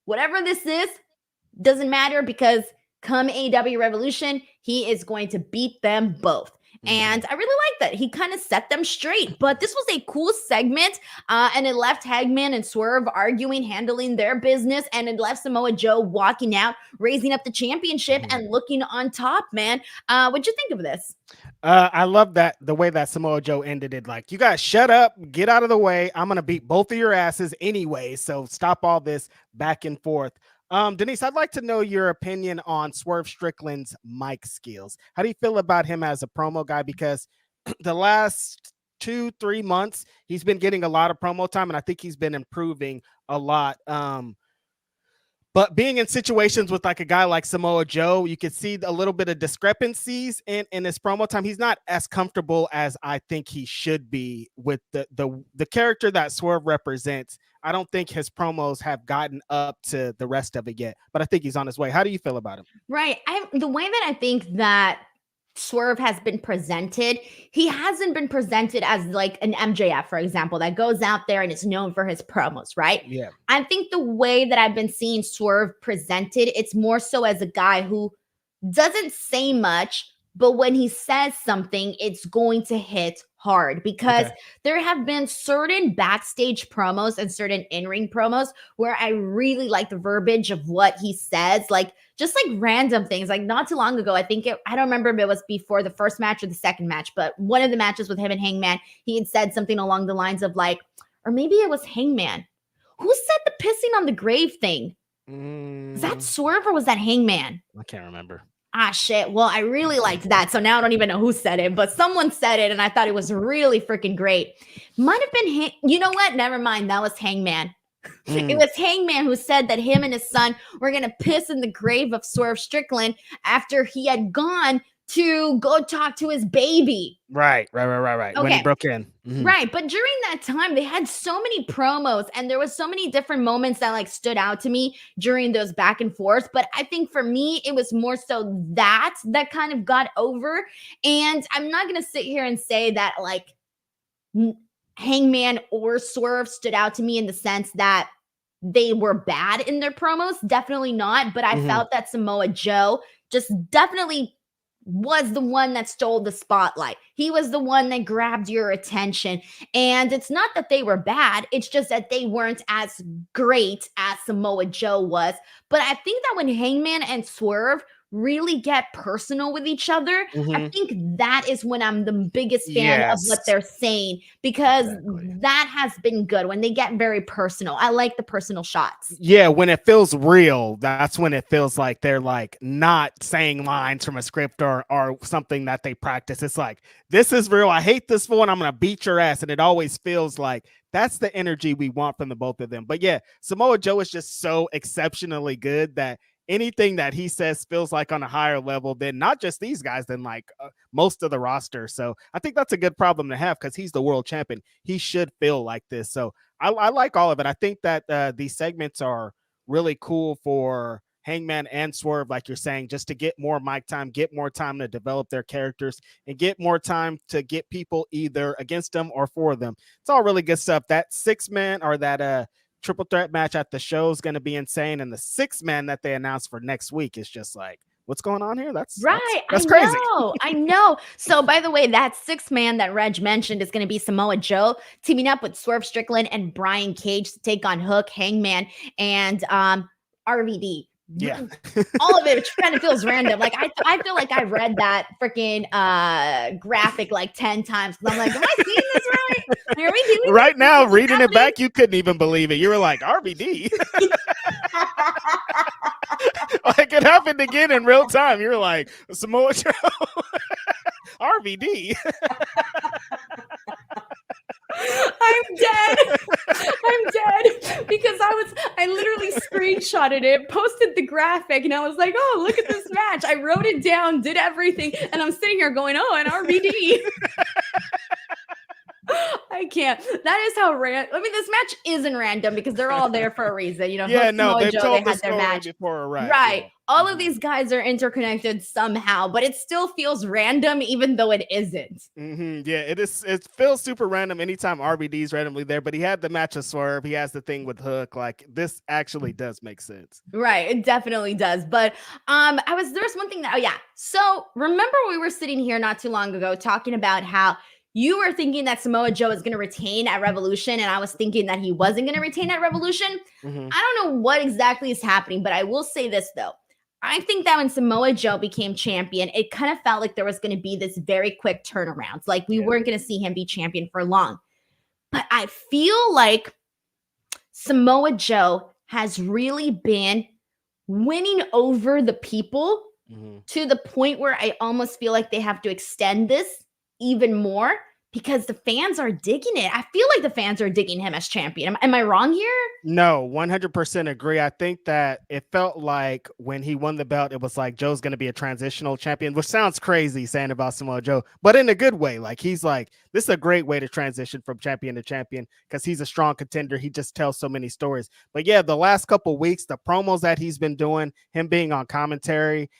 B: whatever this is, doesn't matter because come AEW Revolution, he is going to beat them both. And I really like that. He kind of set them straight. But this was a cool segment. And it left Hangman and Swerve arguing, handling their business. And it left Samoa Joe walking out, raising up the championship and looking on top, man. What'd you think of this?
C: I love that the way that Samoa Joe ended it. Like, you guys shut up, get out of the way. I'm going to beat both of your asses anyway. So stop all this back and forth. Denise, I'd like to know your opinion on Swerve Strickland's mic skills. How do you feel about him as a promo guy? Because the last 2-3 months, he's been getting a lot of promo time, and I think he's been improving a lot. But being in situations with like a guy like Samoa Joe, you could see a little bit of discrepancies in his promo time. He's not as comfortable as I think he should be with the character that Swerve represents. I don't think his promos have gotten up to the rest of it yet, but I think he's on his way. How do you feel about him?
B: Right. The way that I think that Swerve has been presented, he hasn't been presented as like an MJF, for example, that goes out there and is known for his promos, right?
C: Yeah.
B: I think the way that I've been seeing Swerve presented, it's more so as a guy who doesn't say much, but when he says something, it's going to hit hard, because there have been certain backstage promos and certain in-ring promos where I really like the verbiage of what he says, like just like random things. Like not too long ago, I don't remember if it was before the first match or the second match, but one of the matches with him and Hangman, he had said something along the lines of like, or maybe it was Hangman. Who said the pissing on the grave thing? Was that Swerve or was that Hangman?
C: I can't remember.
B: Ah, shit. Well, I really liked that. So now I don't even know who said it, but someone said it and I thought it was really freaking great. Might have been, you know what? Never mind. That was Hangman. It was Hangman who said that him and his son were going to piss in the grave of Swerve Strickland after he had gone to go talk to his baby.
C: Right. Okay. When he broke in.
B: Right. But during that time, they had so many promos and there was so many different moments that like stood out to me during those back and forths. But I think for me, it was more so that kind of got over. And I'm not going to sit here and say that like Hangman or Swerve stood out to me in the sense that they were bad in their promos. Definitely not. But I felt that Samoa Joe just definitely was the one that stole the spotlight. He was the one that grabbed your attention. And it's not that they were bad. It's just that they weren't as great as Samoa Joe was. But I think that when Hangman and Swerve really get personal with each other, I think that is when I'm the biggest fan of what they're saying, because that has been good when they get very personal. I like the personal shots.
C: Yeah, when it feels real, that's when it feels like they're like not saying lines from a script or something that they practice. It's like, this is real. I hate this fool and I'm gonna beat your ass. And it always feels like that's the energy we want from the both of them. But yeah, Samoa Joe is just so exceptionally good that anything that he says feels like on a higher level than not just these guys, than like most of the roster. So I think that's a good problem to have because he's the world champion. He should feel like this. So I like all of it. I think that these segments are really cool for Hangman and Swerve, like you're saying, just to get more mic time, get more time to develop their characters, and get more time to get people either against them or for them. It's all really good stuff. That 6-man or that triple threat match at the show is going to be insane, and the 6-man that they announced for next week is just like, what's going on here? That's crazy.
B: I know. So by the way, that 6-man that Reg mentioned is going to be Samoa Joe teaming up with Swerve Strickland and Brian Cage to take on Hook, Hangman, and RVD.
C: Yeah.
B: All of it, which kind of feels random. Like I feel like I read that freaking graphic like 10 times because I'm like, am I seeing this right? Are we doing
C: right now, reading it back, you couldn't even believe it. You were like, RVD. Like it happened again in real time. You were like, Samoa Joe, RVD.
B: I'm dead because I literally screenshotted it, posted the graphic, and I was like, oh, look at this match. I wrote it down, did everything, and I'm sitting here going, oh, an RVD. I can't. That is how random. I mean, this match isn't random because they're all there for a reason. You know,
C: yeah, no,
B: they had their match
C: before, right?
B: Yeah. All of these guys are interconnected somehow, but it still feels random, even though it isn't.
C: Yeah, it is. It feels super random anytime RVD's randomly there. But he had the match of Swerve. He has the thing with Hook. Like this actually does make sense.
B: Right, it definitely does. But there's one thing that. Oh yeah. So remember we were sitting here not too long ago talking about how you were thinking that Samoa Joe is going to retain at Revolution, and I was thinking that he wasn't going to retain at Revolution. I don't know what exactly is happening, but I will say this, though. I think that when Samoa Joe became champion, it kind of felt like there was going to be this very quick turnaround. Like we weren't going to see him be champion for long. But I feel like Samoa Joe has really been winning over the people to the point where I almost feel like they have to extend this even more because the fans are digging it. I feel like the fans are digging him as champion. Am I wrong here?
C: No, 100% agree. I think that it felt like when he won the belt, it was like Joe's going to be a transitional champion, which sounds crazy saying about Samoa Joe, but in a good way. Like he's like, this is a great way to transition from champion to champion because he's a strong contender. He just tells so many stories. But yeah, the last couple of weeks, the promos that he's been doing, him being on commentary,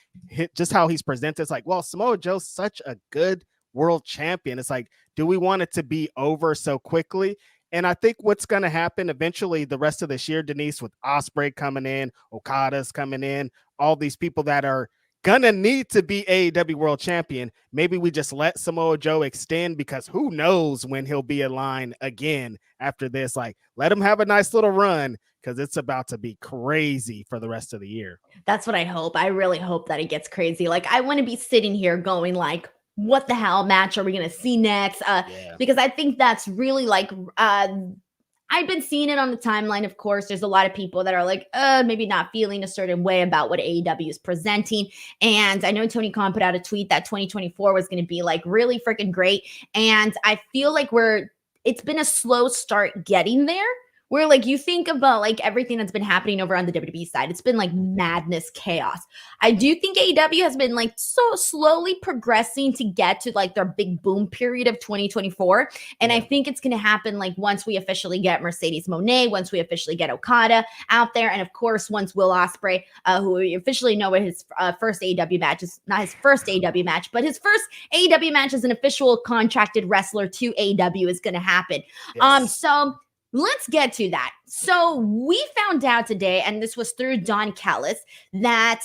C: just how he's presented, it's like, well, Samoa Joe's such a good world champion. It's like, do we want it to be over so quickly? And I think what's going to happen eventually the rest of this year, Denise, with Ospreay coming in, Okada's coming in, all these people that are going to need to be AEW World Champion, maybe we just let Samoa Joe extend because who knows when he'll be in line again after this. Like, let him have a nice little run because it's about to be crazy for the rest of the year.
B: That's what I hope. I really hope that it gets crazy. Like, I want to be sitting here going like, what the hell match are we going to see next? Because I think that's really like, I've been seeing it on the timeline. Of course, there's a lot of people that are like, maybe not feeling a certain way about what AEW is presenting. And I know Tony Khan put out a tweet that 2024 was going to be like really freaking great. And I feel like it's been a slow start getting there. Where like you think about like everything that's been happening over on the WWE side, it's been like madness, chaos. I do think AEW has been like so slowly progressing to get to like their big boom period of 2024. And I think it's going to happen like once we officially get Mercedes Moné, once we officially get Okada out there. And of course, once Will Ospreay, who we officially know what his first AEW match is, not his first AEW match, but his first AEW match as an official contracted wrestler to AEW is going to happen. So let's get to that. So we found out today, and this was through Don Callis, that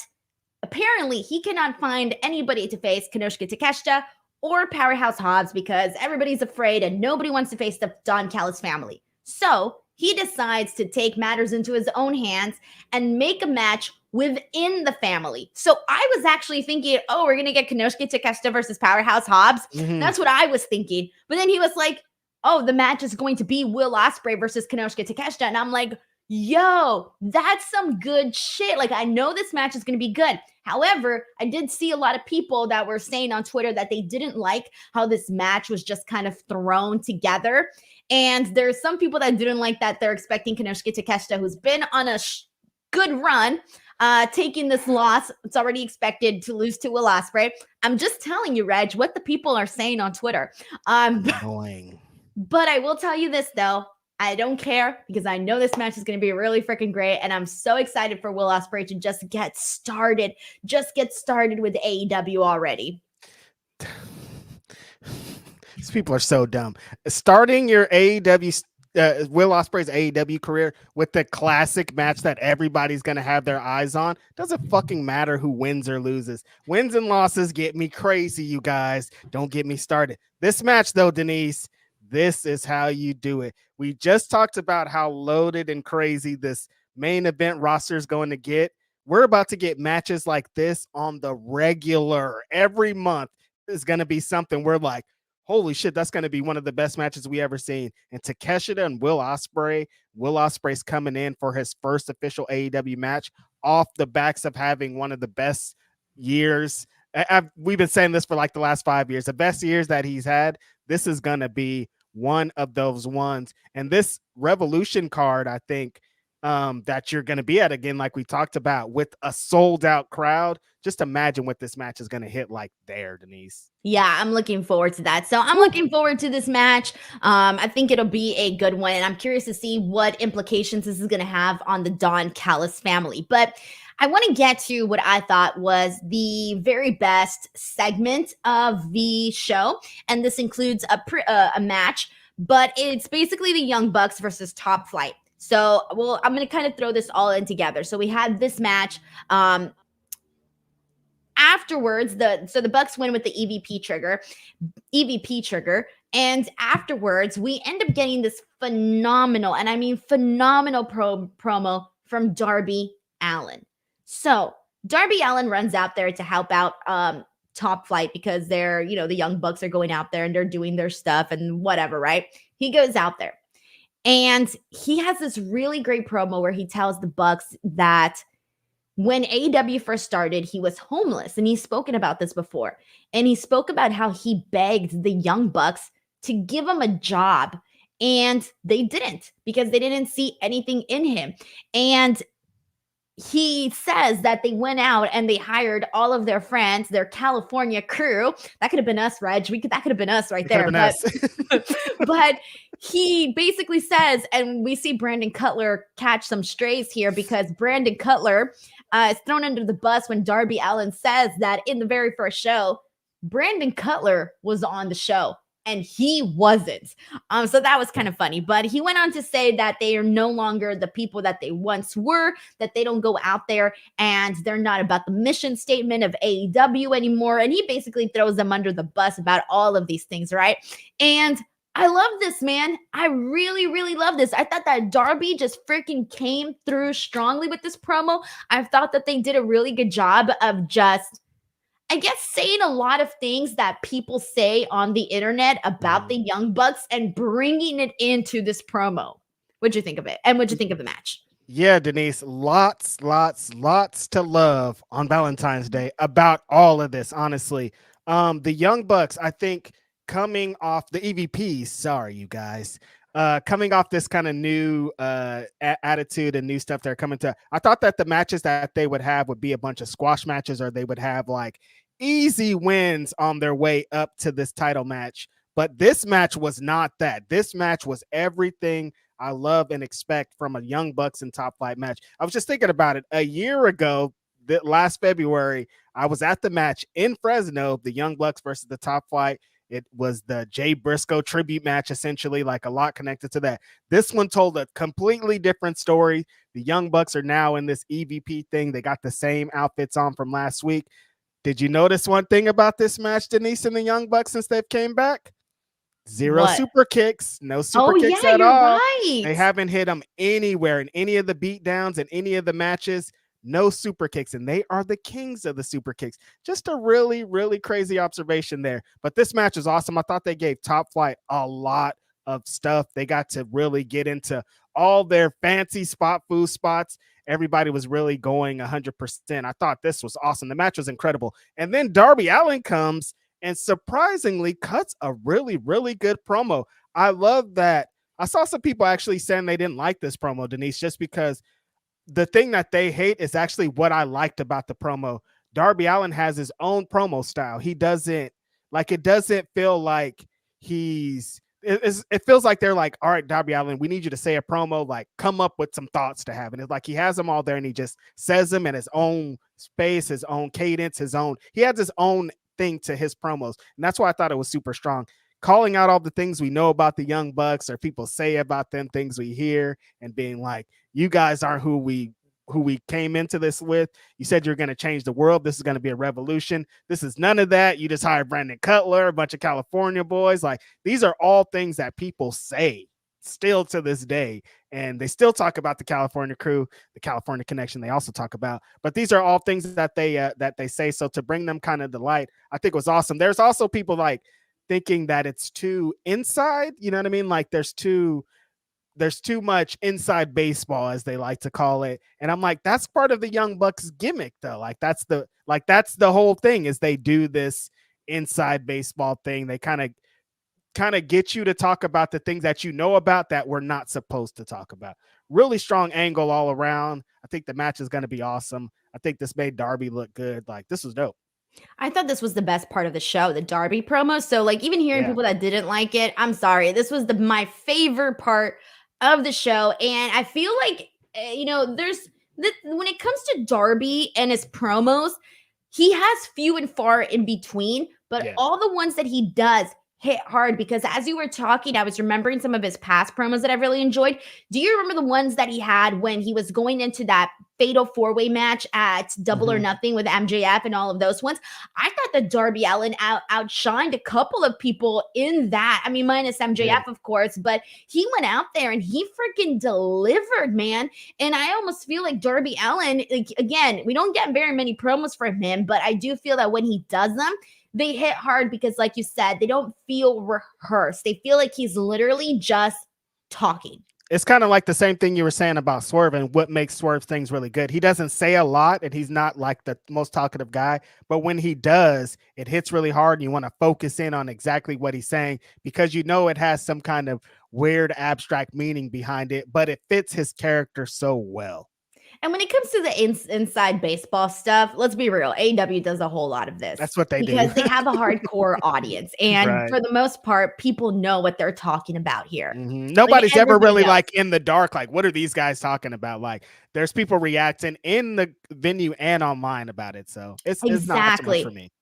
B: apparently he cannot find anybody to face Konosuke Takeshita or Powerhouse Hobbs because everybody's afraid and nobody wants to face the Don Callis family. So he decides to take matters into his own hands and make a match within the family. So I was actually thinking, we're going to get Konosuke Takeshita versus Powerhouse Hobbs. That's what I was thinking. But then he was like, the match is going to be Will Ospreay versus Konosuke Takeshita. And I'm like, yo, that's some good shit. Like, I know this match is going to be good. However, I did see a lot of people that were saying on Twitter that they didn't like how this match was just kind of thrown together. And there's some people that didn't like that. They're expecting Konosuke Takeshita, who's been on a good run, taking this loss. It's already expected to lose to Will Ospreay. I'm just telling you, Reg, what the people are saying on Twitter.
C: Annoying.
B: But I will tell you this, though. I don't care because I know this match is going to be really freaking great. And I'm so excited for Will Ospreay to just get started. Just get started with AEW already.
C: These people are so dumb. Starting your AEW, Will Ospreay's AEW career with the classic match that everybody's going to have their eyes on. Doesn't fucking matter who wins or loses. Wins and losses get me crazy, you guys. Don't get me started. This match, though, Denise, this is how you do it. We just talked about how loaded and crazy this main event roster is going to get. We're about to get matches like this on the regular. Every month is going to be something we're like, holy shit, that's going to be one of the best matches we ever seen. And Takeshita and Will Ospreay. Will Ospreay's coming in for his first official AEW match off the backs of having one of the best years. We've been saying this for like the last 5 years. The best years that he's had. This is going to be one of those ones. And this Revolution card, I think, that you're going to be at again, like we talked about, with a sold out crowd. Just imagine what this match is going to hit like there, Denise.
B: Yeah, I'm looking forward to that. So I'm looking forward to this match. I think it'll be a good one. And I'm curious to see what implications this is going to have on the Don Callis family. But I want to get to what I thought was the very best segment of the show. And this includes a match, but it's basically the Young Bucks versus Top Flight. So, I'm going to kind of throw this all in together. So we had this match. Afterwards, the Bucks win with the EVP trigger. And afterwards, we end up getting this phenomenal, and I mean phenomenal promo from Darby Allin. So Darby Allin runs out there to help out Top Flight because they're, the Young Bucks are going out there and they're doing their stuff and whatever, right? He goes out there and he has this really great promo where he tells the Bucks that when AEW first started, he was homeless, and he's spoken about this before. And he spoke about how he begged the Young Bucks to give him a job. And they didn't, because they didn't see anything in him. And he says that they went out and they hired all of their friends, their California crew. That could have been us, Reg. That could have been us right there. But he basically says, and we see Brandon Cutler catch some strays here, because Brandon Cutler is thrown under the bus when Darby Allin says that in the very first show, Brandon Cutler was on the show and he wasn't. So that was kind of funny. But he went on to say that they are no longer the people that they once were, that they don't go out there and they're not about the mission statement of AEW anymore. And he basically throws them under the bus about all of these things, right? And I love this, man. I really, really love this. I thought that Darby just freaking came through strongly with this promo. I thought that they did a really good job of just, I guess, saying a lot of things that people say on the internet about the Young Bucks and bringing it into this promo. What'd you think of it? And what'd you think of the match?
C: Yeah, Denise, lots to love on Valentine's Day about all of this, honestly. The Young Bucks, I think, coming off the EVPs, sorry, you guys, coming off this kind of new attitude and new stuff they're coming to, I thought that the matches that they would have would be a bunch of squash matches, or they would have like easy wins on their way up to this title match. But this match was not that. This match was everything I love and expect from a Young Bucks and Top Flight match. I was just thinking about it. A year ago, last February, I was at the match in Fresno, the Young Bucks versus the Top Flight. It was the Jay Briscoe tribute match, essentially, like a lot connected to that. This one told a completely different story. The Young Bucks are now in this EVP thing. They got the same outfits on from last week. Did you notice one thing about this match, Denise, and the Young Bucks since they've came back? Zero super kicks, no super kicks at all.
B: Right.
C: They haven't hit them anywhere in any of the beatdowns and any of the matches. No super kicks, and they are the kings of the super kicks. Just a really, really crazy observation there. But this match is awesome. I thought they gave Top Flight a lot of stuff. They got to really get into all their fancy spot food spots. Everybody was really going 100%. I thought this was awesome. The match was incredible. And then Darby Allin comes and surprisingly cuts a really, really good promo. I love that. I saw some people actually saying they didn't like this promo, Denise, just because the thing that they hate is actually what I liked about the promo. Darby Allin has his own promo style. He doesn't, like, it doesn't feel like it feels like they're like, all right, Darby Allin, we need you to say a promo, like come up with some thoughts to have. And it's like he has them all there and he just says them in his own space, his own cadence, he has his own thing to his promos. And that's why I thought it was super strong. Calling out all the things we know about the Young Bucks, or people say about them, things we hear, and being like, you guys aren't who we came into this with. You said you're going to change the world. This is going to be a revolution. This is none of that. You just hired Brandon Cutler, a bunch of California boys. Like, these are all things that people say still to this day. And they still talk about the California crew, the California connection they also talk about. But these are all things that they say. So to bring them kind of to light, I think was awesome. There's also people like thinking that it's too inside, you know what I mean? Like there's too much inside baseball, as they like to call it. And I'm like, that's part of the Young Bucks gimmick though. Like that's the whole thing, is they do this inside baseball thing. They kind of get you to talk about the things that you know about that we're not supposed to talk about. Really strong angle all around. I think the match is going to be awesome. I think this made Darby look good. Like, this was dope.
B: I thought this was the best part of the show, the Darby promo. So like, even hearing people that didn't like it, I'm sorry. This was my favorite part of the show. And I feel like, when it comes to Darby and his promos, he has few and far in between, but all the ones that he does hit hard, because as you were talking, I was remembering some of his past promos that I really enjoyed. Do you remember the ones that he had when he was going into that fatal four-way match at Double or Nothing with MJF and all of those ones? I thought that Darby Allin outshined a couple of people in that. I mean, minus MJF, of course, but he went out there and he freaking delivered, man. And I almost feel like Darby Allin, like, again, we don't get very many promos from him, but I do feel that when he does them, they hit hard, because like you said, they don't feel rehearsed. They feel like he's literally just talking.
C: It's kind of like the same thing you were saying about Swerve and what makes Swerve things really good. He doesn't say a lot and he's not like the most talkative guy, but when he does, it hits really hard and you want to focus in on exactly what he's saying because you know it has some kind of weird abstract meaning behind it, but it fits his character so well.
B: And when it comes to the inside baseball stuff, let's be real. AEW does a whole lot of this.
C: That's what they do.
B: Because they have a hardcore audience. And for the most part, people know what they're talking about here.
C: Nobody's ever really like in the dark. Like, what are these guys talking about? Like, there's people reacting in the venue and online about it. So it's not so much for me.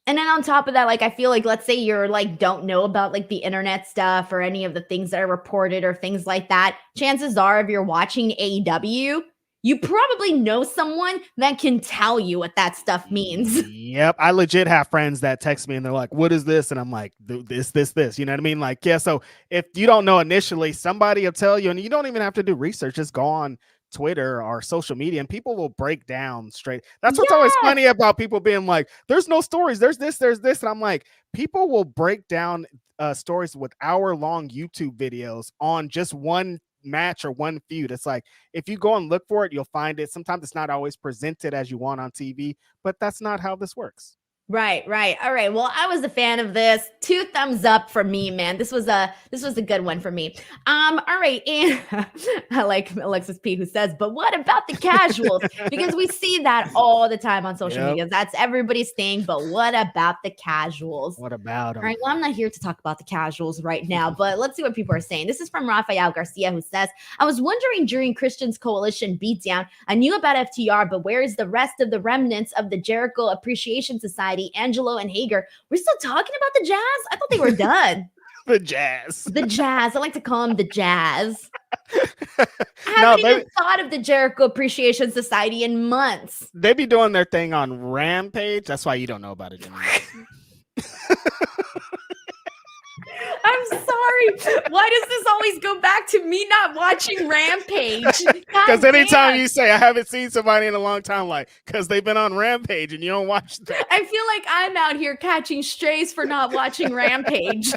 B: And then on top of that, like, I feel like, let's say you're like, don't know about like the internet stuff or any of the things that are reported or things like that. Chances are, if you're watching AEW, you probably know someone that can tell you what that stuff means.
C: Yep. I legit have friends that text me and they're like, what is this? And I'm like, this. You know what I mean? Like, yeah. So if you don't know initially, somebody will tell you and you don't even have to do research. Just go on Twitter or social media and people will break down straight. That's what's always funny about people being like, there's no stories. There's this. And I'm like, people will break down stories with hour-long YouTube videos on just one match or one feud. It's like if you go and look for it, you'll find it. Sometimes it's not always presented as you want on TV, but that's not how this works.
B: Right. All right. Well, I was a fan of this. 2 thumbs up for me, man. This was a good one for me. All right. And I like Alexis P, who says, but what about the casuals? Because we see that all the time on social media. That's everybody's thing. But what about the casuals?
C: What about them?
B: All right. Well, I'm not here to talk about the casuals right now, but let's see what people are saying. This is from Rafael Garcia, who says, I was wondering during Christian's Coalition beatdown, I knew about FTR, but where is the rest of the remnants of the Jericho Appreciation Society? Angelo and Hager. We're still talking about the Jazz? I thought they were done.
C: The Jazz.
B: I like to call them the Jazz. I haven't even thought of the Jericho Appreciation Society in months.
C: They be doing their thing on Rampage. That's why you don't know about it.
B: I'm sorry. Why does this always go back to me not watching Rampage?
C: Because anytime you say I haven't seen somebody in a long time, like, because they've been on Rampage and you don't watch that.
B: I feel like I'm out here catching strays for not watching Rampage.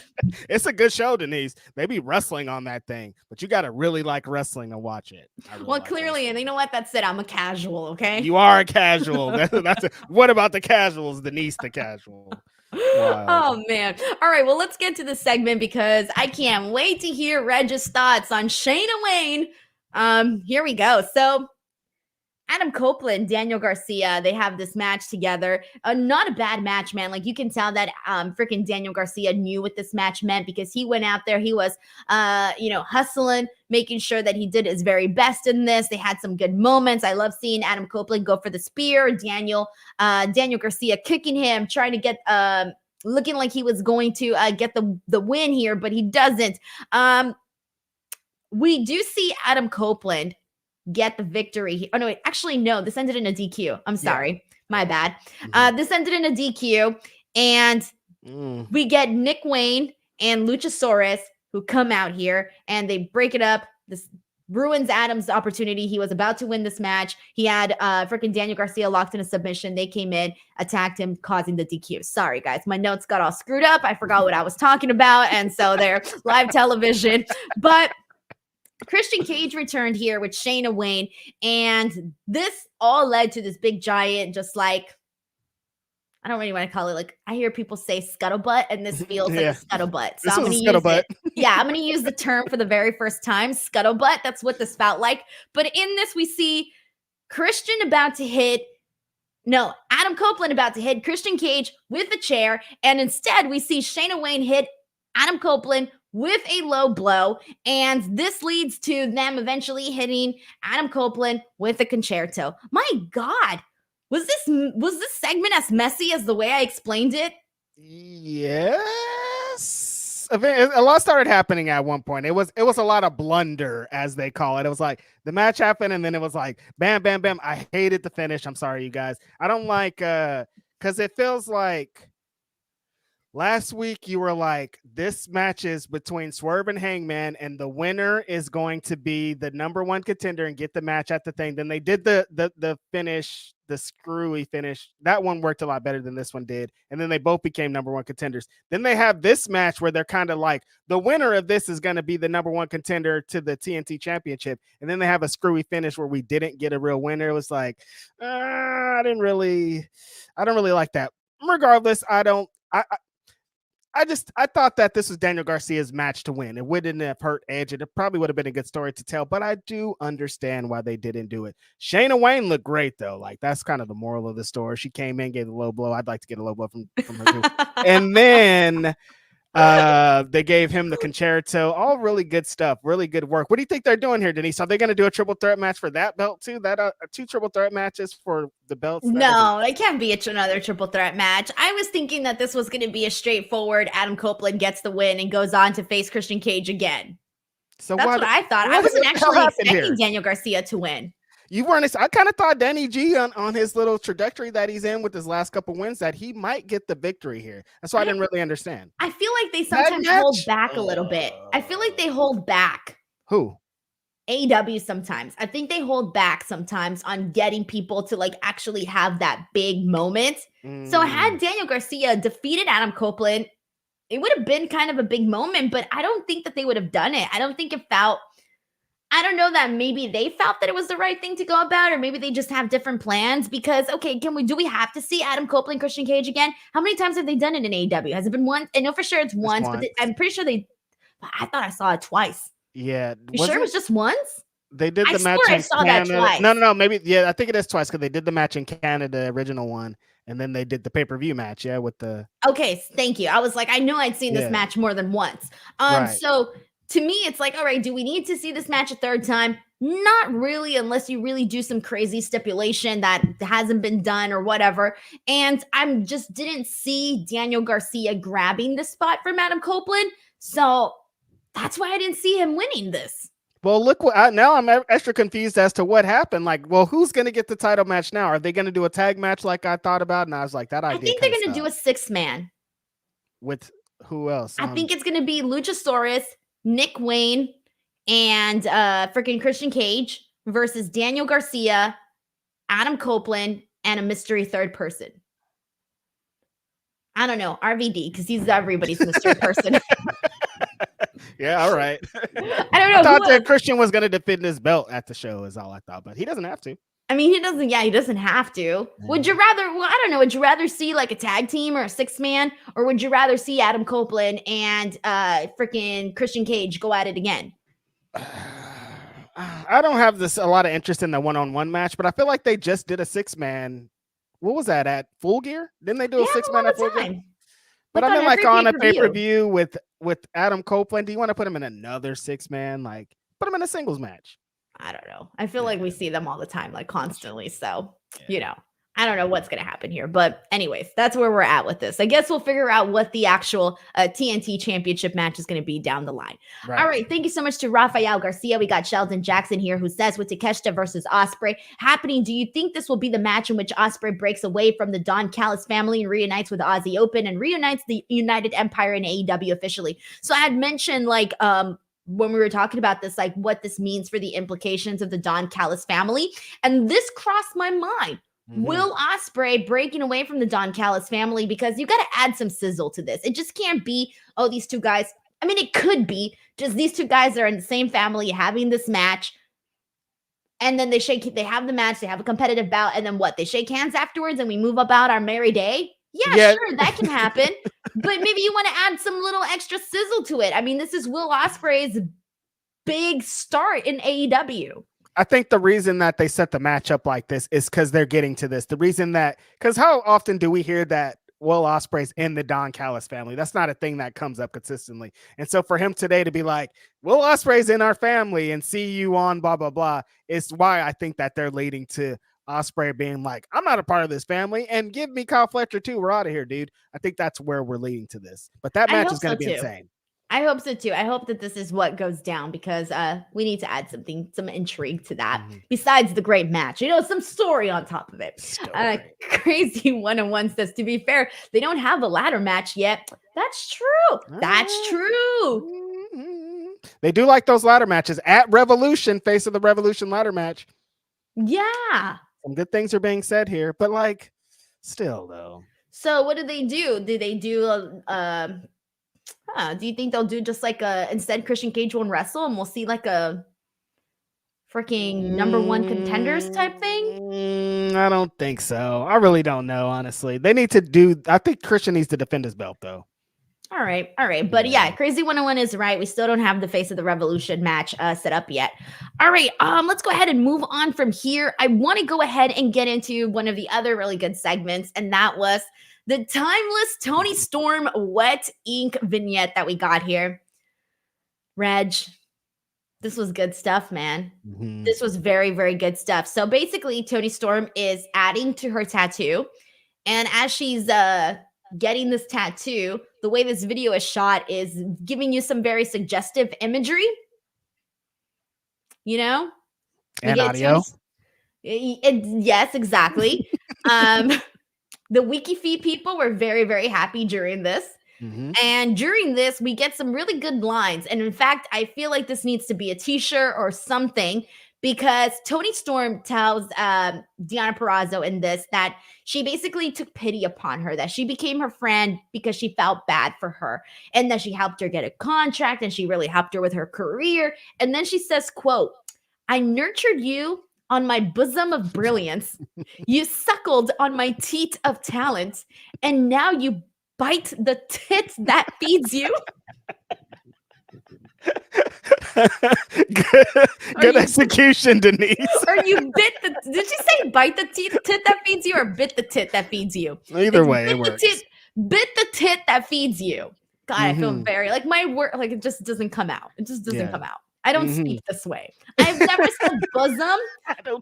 C: It's a good show, Denise. They be wrestling on that thing, but you got to really like wrestling to watch it.
B: Well, clearly, and you know what? That's it. I'm a casual, okay?
C: You are a casual. That's it. What about the casuals, Denise, the casual? Wow.
B: Oh man. All right, well, let's get to the segment because I can't wait to hear Reg's thoughts on Shayna Wayne. Here we go. So Adam Copeland, Daniel Garcia, they have this match together. Not a bad match, man. Like, you can tell that freaking Daniel Garcia knew what this match meant because he went out there. He was, hustling, making sure that he did his very best in this. They had some good moments. I love seeing Adam Copeland go for the spear. Daniel Garcia kicking him, trying to get, looking like he was going to get the win here, but he doesn't. We do see Adam Copeland get the victory. Oh, no, wait. Actually, no. This ended in a DQ. I'm sorry. Yeah. My bad. This ended in a DQ. And we get Nick Wayne and Luchasaurus who come out here and they break it up. This ruins Adam's opportunity. He was about to win this match. He had freaking Daniel Garcia locked in a submission. They came in, attacked him, causing the DQ. Sorry, guys. My notes got all screwed up. I forgot what I was talking about. And so they're live television. But Christian Cage returned here with Shayna Wayne, and this all led to this big giant, just like, I don't really want to call it, like, I hear people say scuttlebutt, and this feels like a scuttlebutt. So I'm going to use it. Yeah, I'm going to use the term for the very first time, scuttlebutt. That's what this felt like. But in this, we see Adam Copeland about to hit Christian Cage with a chair, and instead we see Shayna Wayne hit Adam Copeland with a low blow, and this leads to them eventually hitting Adam Copeland with a concerto. My God, was this segment as messy as the way I explained it?
C: Yes. A lot started happening at one point. It was a lot of blunder, as they call it. It was like the match happened, and then it was like bam, bam, bam. I hated the finish. I'm sorry, you guys. I don't like because it feels like last week you were like, this match is between Swerve and Hangman, and the winner is going to be the #1 contender and get the match at the thing. Then they did the finish, the screwy finish. That one worked a lot better than this one did. And then they both became number one contenders. Then they have this match where they're kind of like, the winner of this is going to be the number one contender to the TNT championship. And then they have a screwy finish where we didn't get a real winner. It was like, I don't really like that. Regardless, I thought that this was Daniel Garcia's match to win. It wouldn't have hurt Edge. It probably would have been a good story to tell, but I do understand why they didn't do it. Shayna Wayne looked great though. Like that's kind of the moral of the story. She came in, gave the low blow. I'd like to get a low blow from her too. And then they gave him the concerto. All really good stuff. Really good work. What do you think they're doing here, Denise? Are they going to do a triple threat match for that belt too? That two triple threat matches for the belts?
B: No, it can't be another triple threat match. I was thinking that this was going to be a straightforward Adam Copeland gets the win and goes on to face Christian Cage again. So that's what I thought. I wasn't actually expecting Daniel Garcia to win.
C: You weren't. I kind of thought Danny G on his little trajectory that he's in with his last couple wins that he might get the victory here. That's why I didn't really understand.
B: I feel like they sometimes hold back a little bit. I feel like they hold back.
C: Who?
B: AEW sometimes. I think they hold back sometimes on getting people to like actually have that big moment. So had Daniel Garcia defeated Adam Copeland, it would have been kind of a big moment, but I don't think that they would have done it. I don't think it felt. I don't know that maybe they felt that it was the right thing to go about, or maybe they just have different plans because, okay, do we have to see Adam Copeland, Christian Cage again? How many times have they done it in AEW? Has it been once? I know for sure it's once, but I'm pretty sure I thought I saw it twice.
C: Yeah.
B: You sure it was just once?
C: They did the match in Canada. No, maybe. Yeah, I think it is twice because they did the match in Canada, original one. And then they did the pay-per-view match. Yeah. With the.
B: Okay. Thank you. I was like, I know I'd seen this match more than once. Right. So to me, it's like, all right, do we need to see this match a third time? Not really, unless you really do some crazy stipulation that hasn't been done or whatever. And I just didn't see Daniel Garcia grabbing the spot from Adam Copeland. So that's why I didn't see him winning this.
C: Well, look, now I'm extra confused as to what happened. Like, well, who's going to get the title match now? Are they going to do a tag match like I thought about? And I was like, that idea.
B: I think they're going to do a 6-man.
C: With who else?
B: I think it's going to be Luchasaurus, Nick Wayne, and freaking Christian Cage versus Daniel Garcia, Adam Copeland, and a mystery third person. I don't know, RVD, because he's everybody's mystery person.
C: Yeah, all right.
B: I don't know.
C: I thought that Christian was going to defend his belt at the show is all I thought, but he doesn't have to.
B: I mean, he doesn't have to. Would you rather, I don't know, would you rather see like a tag team or a 6-man, or would you rather see Adam Copeland and freaking Christian Cage go at it again?
C: I don't have a lot of interest in the one-on-one match, but I feel like they just did a 6-man. What was that at Full Gear? Didn't they do a 6-man at Full Gear? But I mean, like on a pay-per-view with Adam Copeland, do you want to put him in another 6-man? Like, put him in a singles match.
B: I don't know. I feel like we see them all the time, like constantly. So, I don't know what's going to happen here. But anyways, that's where we're at with this. I guess we'll figure out what the actual TNT championship match is going to be down the line. Right. All right. Thank you so much to Rafael Garcia. We got Sheldon Jackson here who says, with Takeshita versus Ospreay happening, do you think this will be the match in which Ospreay breaks away from the Don Callis family and reunites with Aussie Open and reunites the United Empire in AEW officially? So I had mentioned when we were talking about this, like what this means for the implications of the Don Callis family. And this crossed my mind. Mm-hmm. Will Ospreay breaking away from the Don Callis family? Because you got to add some sizzle to this. It just can't be, these two guys. I mean, it could be just these two guys are in the same family having this match. And then they have the match, they have a competitive bout. And then what? They shake hands afterwards and we move about our merry day. Yeah, sure, that can happen. But maybe you want to add some little extra sizzle to it. I mean, this is Will Ospreay's big start in AEW.
C: I think the reason that they set the match up like this is because they're getting to this. The reason because how often do we hear that Will Ospreay's in the Don Callis family? That's not a thing that comes up consistently. And so for him today to be like, Will Ospreay's in our family and see you on blah, blah, blah, is why I think that they're leading to Ospreay being like, I'm not a part of this family, and give me Kyle Fletcher too. We're out of here, dude. I think that's where we're leading to this. But that match is going to be insane.
B: I hope so too. I hope that this is what goes down because we need to add some intrigue to that besides the great match. Some story on top of it. Crazy 101 says, to be fair, they don't have a ladder match yet. That's true. That's true.
C: They do like those ladder matches at Revolution, Face of the Revolution ladder match.
B: Yeah.
C: Some good things are being said here, but like, still though.
B: So what do they do? Do they do do you think they'll do just like instead Christian Cage won't wrestle and we'll see like a freaking number one contenders type thing?
C: I don't think so. I really don't know, honestly. They need to do, I think Christian needs to defend his belt though.
B: All right. But yeah, Crazy 101 is right. We still don't have the Face of the Revolution match set up yet. All right. Let's go ahead and move on from here. I want to go ahead and get into one of the other really good segments, and that was the timeless Toni Storm wet ink vignette that we got here. Reg, this was good stuff, man. Mm-hmm. This was very, very good stuff. So basically, Toni Storm is adding to her tattoo, and as she's getting this tattoo, the way this video is shot is giving you some very suggestive imagery, you know,
C: and audio.
B: Yes, exactly. The WikiFeed people were very, very happy during this. Mm-hmm. And during this, we get some really good lines. And in fact, I feel like this needs to be a t-shirt or something, because Toni Storm tells Deonna Purrazzo in this that she basically took pity upon her, that she became her friend because she felt bad for her, and that she helped her get a contract, and she really helped her with her career. And then she says, quote, "I nurtured you on my bosom of brilliance. You suckled on my teat of talent, and now you bite the tit that feeds you."
C: good execution, Denise.
B: Or you bit the, did you say bite the tit that feeds you, or bit the tit that feeds you?
C: Either way, it works.
B: Bit the tit that feeds you. God, I feel very, like my word, like it just doesn't come out. It just doesn't come out. I don't speak this way. I've never said bosom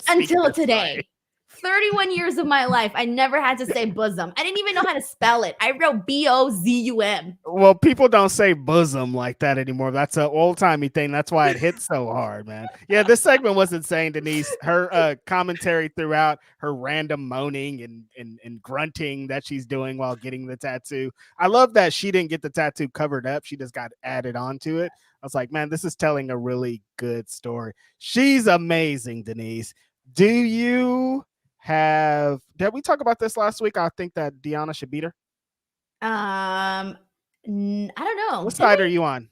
B: until today. 31 years of my life, I never had to say bosom. I didn't even know how to spell it. I wrote B-O-Z-U-M.
C: Well, people don't say bosom like that anymore. That's an old-timey thing. That's why it hits so hard, man. Yeah, this segment was insane, Denise. Her commentary throughout, her random moaning and grunting that she's doing while getting the tattoo. I love that she didn't get the tattoo covered up. She just got added onto it. I was like, man, this is telling a really good story. She's amazing, Denise. Did we talk about this last week? I think that Deonna should beat her.
B: I don't know.
C: What side are you on?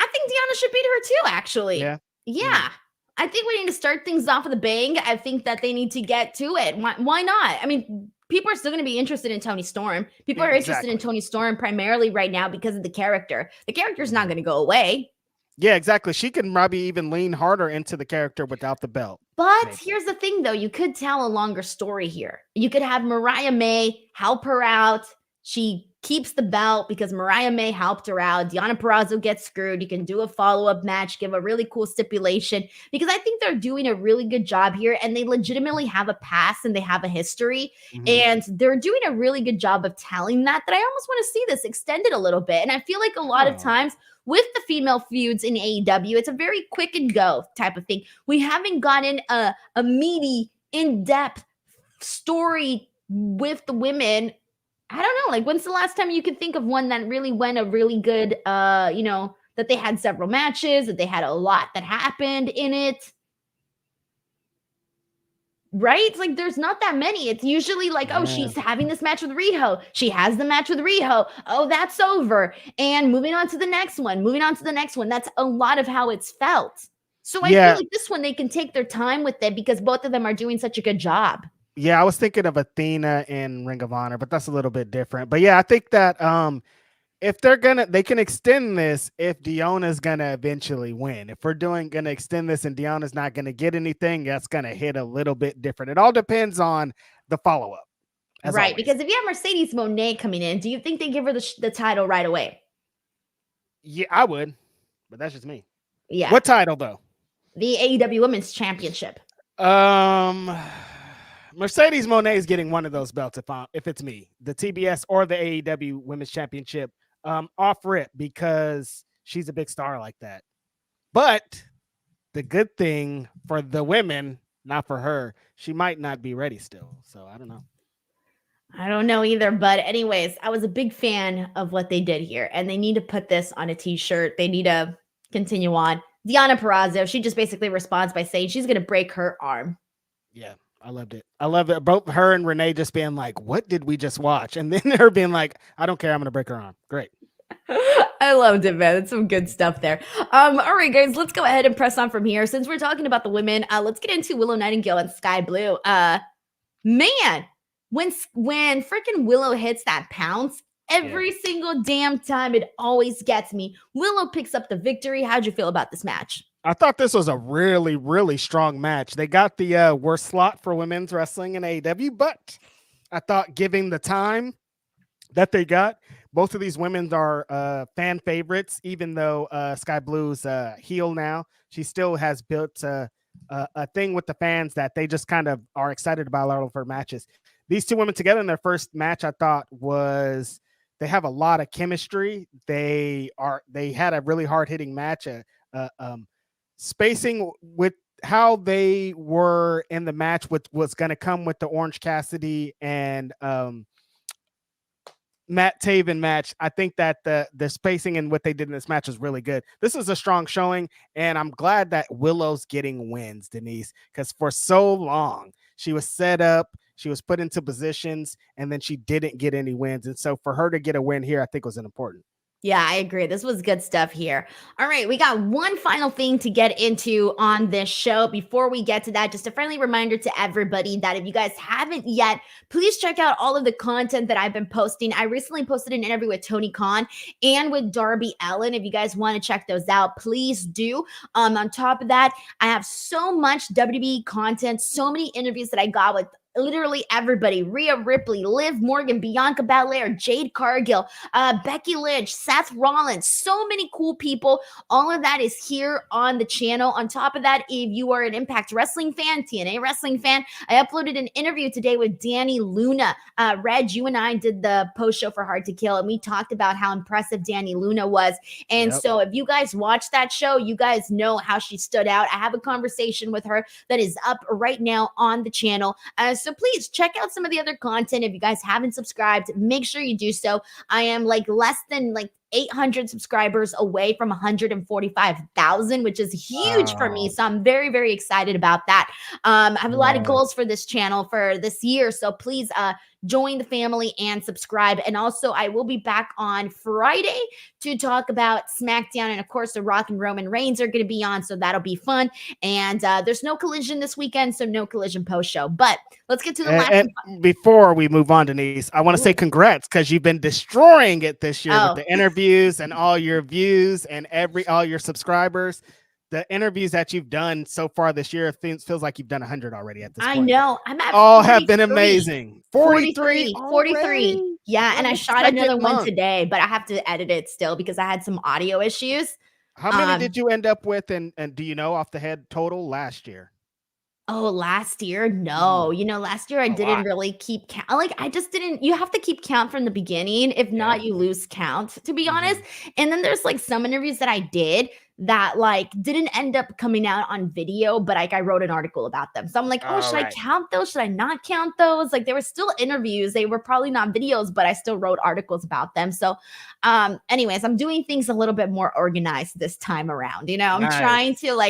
B: I think Deonna should beat her too, actually. Yeah. I think we need to start things off with a bang. I think that they need to get to it. Why not? I mean, people are still going to be interested in Toni Storm. People are interested in Toni Storm primarily right now because of the character. The character's not going to go away.
C: Yeah, exactly. She can probably even lean harder into the character without the belt.
B: But here's the thing, though. You could tell a longer story here. You could have Mariah May help her out. She keeps the belt because Mariah May helped her out. Deonna Purrazzo gets screwed. You can do a follow-up match, give a really cool stipulation, because I think they're doing a really good job here, and they legitimately have a past and they have a history, and they're doing a really good job of telling that I almost want to see this extended a little bit. And I feel like a lot of times with the female feuds in AEW, it's a very quick and go type of thing. We haven't gotten a meaty, in-depth story with the women. I don't know. Like, when's the last time you could think of one that really went a really good, that they had several matches, that they had a lot that happened in it? Right? It's like, there's not that many. It's usually like, oh, she's having this match with Riho. She has the match with Riho. Oh, that's over. And moving on to the next one. That's a lot of how it's felt. So I feel like this one, they can take their time with it because both of them are doing such a good job.
C: Yeah, I was thinking of Athena in Ring of Honor, but that's a little bit different. But yeah, I think that if they can extend this if Deonna's gonna eventually win. If we're gonna extend this and Deonna's not gonna get anything, that's gonna hit a little bit different. It all depends on the follow-up.
B: Right, because if you have Mercedes Moné coming in, do you think they give her the title right away?
C: Yeah, I would, but that's just me.
B: Yeah.
C: What title though?
B: The AEW Women's Championship.
C: Mercedes Moné is getting one of those belts if it's me, the TBS or the AEW Women's Championship off rip, because she's a big star like that. But the good thing for the women, not for her, she might not be ready still. So I don't know.
B: I don't know either. But anyways, I was a big fan of what they did here, and they need to put this on a t-shirt. They need to continue on. Deonna Purrazzo, she just basically responds by saying she's going to break her arm.
C: Yeah, I loved it. I love it. Both her and Renee just being like, what did we just watch? And then her being like, I don't care. I'm going to break her arm. Great.
B: I loved it, man. That's some good stuff there. All right, guys, let's go ahead and press on from here. Since we're talking about the women, let's get into Willow Nightingale and Skye Blue. Man, when freaking Willow hits that pounce, every single damn time, it always gets me. Willow picks up the victory. How'd you feel about this match?
C: I thought this was a really, really strong match. They got the worst slot for women's wrestling in AEW, but I thought giving the time that they got, both of these women are fan favorites, even though Skye Blue's heel now. She still has built a thing with the fans that they just kind of are excited about all of her matches. These two women together in their first match, I thought they have a lot of chemistry. They had a really hard-hitting match. Spacing with how they were in the match was going to come with the Orange Cassidy and Matt Taven match. I think that the spacing and what they did in this match was really good. This is a strong showing, and I'm glad that Willow's getting wins, Denise, because for so long she was set up, she was put into positions, and then she didn't get any wins. And so for her to get a win here, I think was important.
B: Yeah, I agree. This was good stuff here. All right, we got one final thing to get into on this show. Before we get to that, just a friendly reminder to everybody that if you guys haven't yet, please check out all of the content that I've been posting. I recently posted an interview with Tony Khan and with Darby Allin. If you guys want to check those out, please do. On top of that, I have so much WWE content, so many interviews that I got with literally everybody: Rhea Ripley, Liv Morgan, Bianca Belair, Jade Cargill, Becky Lynch, Seth Rollins, so many cool people. All of that is here on the channel. On top of that, if you are an Impact Wrestling fan, TNA Wrestling fan, I uploaded an interview today with Dani Luna. Reg, you and I did the post show for Hard to Kill, and we talked about how impressive Dani Luna was. And so if you guys watched that show, you guys know how she stood out. I have a conversation with her that is up right now on the channel. So please check out some of the other content. If you guys haven't subscribed, make sure you do so. I am less than 800 subscribers away from 145,000, which is huge for me. So I'm very, very excited about that. I have a lot of goals for this channel for this year. So please join the family and subscribe. And also, I will be back on Friday to talk about Smackdown. And of course, The Rock and Roman Reigns are going to be on. So that'll be fun. And there's no Collision this weekend, so no Collision post show. But let's get to the last.
C: And before we move on, Denise, I want to say congrats, because you've been destroying it this year with the interviews and all your views and all your subscribers. The interviews that you've done so far this year feels like you've done 100 already at this point.
B: I know. I'm at
C: all 43. Have been amazing.
B: 43. Yeah, and I shot another one today, but I have to edit it still because I had some audio issues.
C: How many did you end up with? And do you know off the head total last year?
B: Oh, last year? No. Last year I didn't really keep count. I just didn't. You have to keep count from the beginning. If not, you lose count, to be honest. And then there's some interviews that I did that didn't end up coming out on video, but I wrote an article about them. So I'm should I count those? Should I not count those? They were still interviews. They were probably not videos, but I still wrote articles about them. So anyways, I'm doing things a little bit more organized this time around. I'm trying to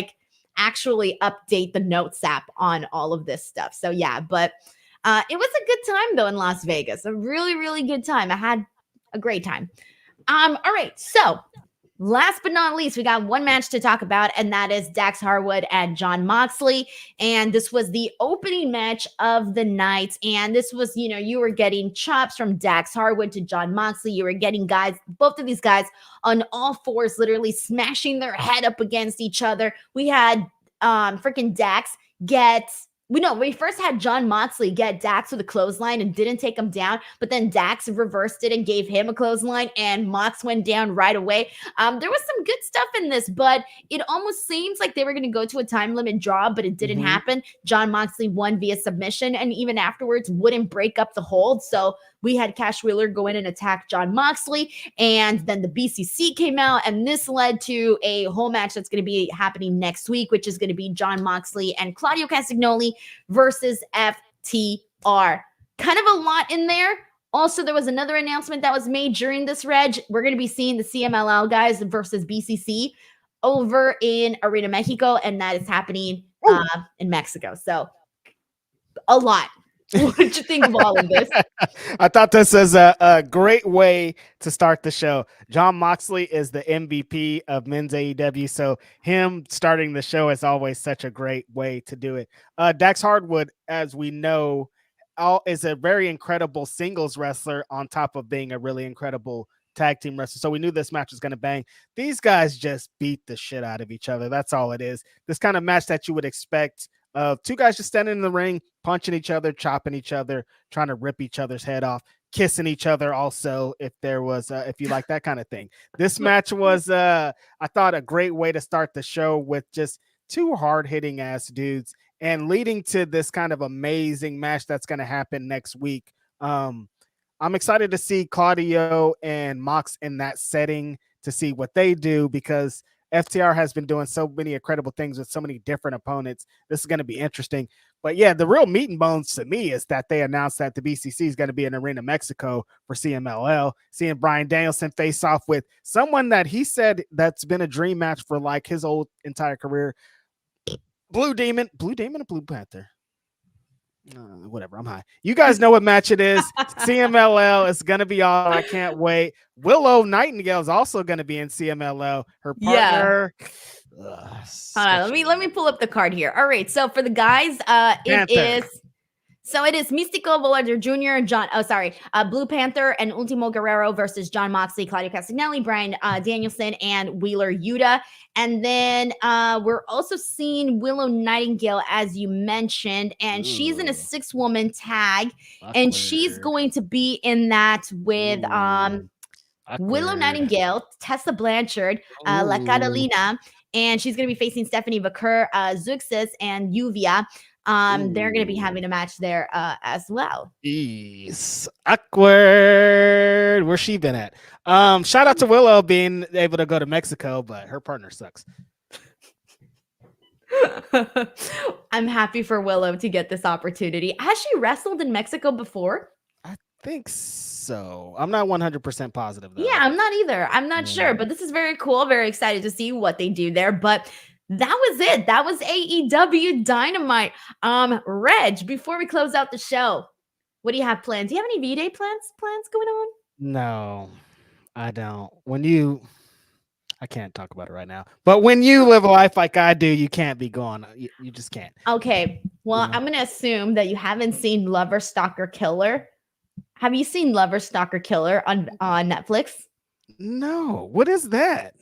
B: actually update the notes app on all of this stuff. So yeah, but it was a good time though in Las Vegas. A really, really good time. I had a great time. All right. So last but not least, we got one match to talk about, and that is Dax Harwood and Jon Moxley. And this was the opening match of the night. And this was, you were getting chops from Dax Harwood to Jon Moxley. You were getting both of these guys on all fours, literally smashing their head up against each other. We had freaking Dax we first had Jon Moxley get Dax with a clothesline and didn't take him down, but then Dax reversed it and gave him a clothesline, and Mox went down right away. There was some good stuff in this, but it almost seems like they were going to go to a time limit draw, but it didn't happen. Jon Moxley won via submission, and even afterwards wouldn't break up the hold. So we had Cash Wheeler go in and attack Jon Moxley, and then the BCC came out, and this led to a whole match that's going to be happening next week, which is going to be Jon Moxley and Claudio Castagnoli versus FTR. Kind of a lot in there. Also, there was another announcement that was made during this, Reg. We're going to be seeing the CMLL guys versus BCC over in Arena Mexico, and that is happening in Mexico. So A lot. What did you think of all of this?
C: I thought this was a great way to start the show. Jon Moxley is the MVP of men's AEW, so him starting the show is always such a great way to do it. Dax Hardwood, as we know, is a very incredible singles wrestler on top of being a really incredible tag team wrestler. So we knew this match was going to bang. These guys just beat the shit out of each other. That's all it is. This kind of match that you would expect of two guys just standing in the ring, punching each other, chopping each other, trying to rip each other's head off, kissing each other also, if there was if you like that kind of thing. This match was I thought a great way to start the show with just two hard-hitting ass dudes and leading to this kind of amazing match that's going to happen next week. I'm excited to see Claudio and Mox in that setting to see what they do, because FTR has been doing so many incredible things with so many different opponents. This is going to be interesting. But yeah, the real meat and bones to me is that they announced that the BCC is going to be in Arena Mexico for CMLL, seeing Bryan Danielson face off with someone that he said that's been a dream match for like his whole entire career. Blue Demon or Blue Panther? Whatever, I'm high. You guys know what match it is. CMLL is going to be all. I can't wait. Willow Nightingale is also going to be in CMLL. Her partner.
B: Yeah. Let me pull up the card here. All right. So for the guys, it is Místico Volador Jr., Blue Panther and Ultimo Guerrero versus Jon Moxley, Claudio Castagnelli, Bryan Danielson, and Wheeler Yuta. And then we're also seeing Willow Nightingale, as you mentioned, and she's in a 6-woman tag, and she's going to be in that with Willow Nightingale, Tessa Blanchard, La Catalina, and she's going to be facing Stephanie Vaquer, Zuxis, and Yuvia. They're going to be having a match there as well.
C: Jeez. Awkward. Where's she been at? Shout out to Willow being able to go to Mexico, but her partner sucks.
B: I'm happy for Willow to get this opportunity. Has she wrestled in Mexico before?
C: I think so. I'm not 100% positive, though.
B: Yeah, I'm not either. I'm not sure, but this is very cool. Very excited to see what they do there. But that was it. That was AEW Dynamite. Reg, before we close out the show, what do you have planned? Do you have any V-Day plans going on?
C: No, I don't. I can't talk about it right now. But when you live a life like I do, you can't be gone. You just can't.
B: Okay. Well, I'm going to assume that you haven't seen Lover, Stalker, Killer. Have you seen Lover, Stalker, Killer on Netflix?
C: No. What is that?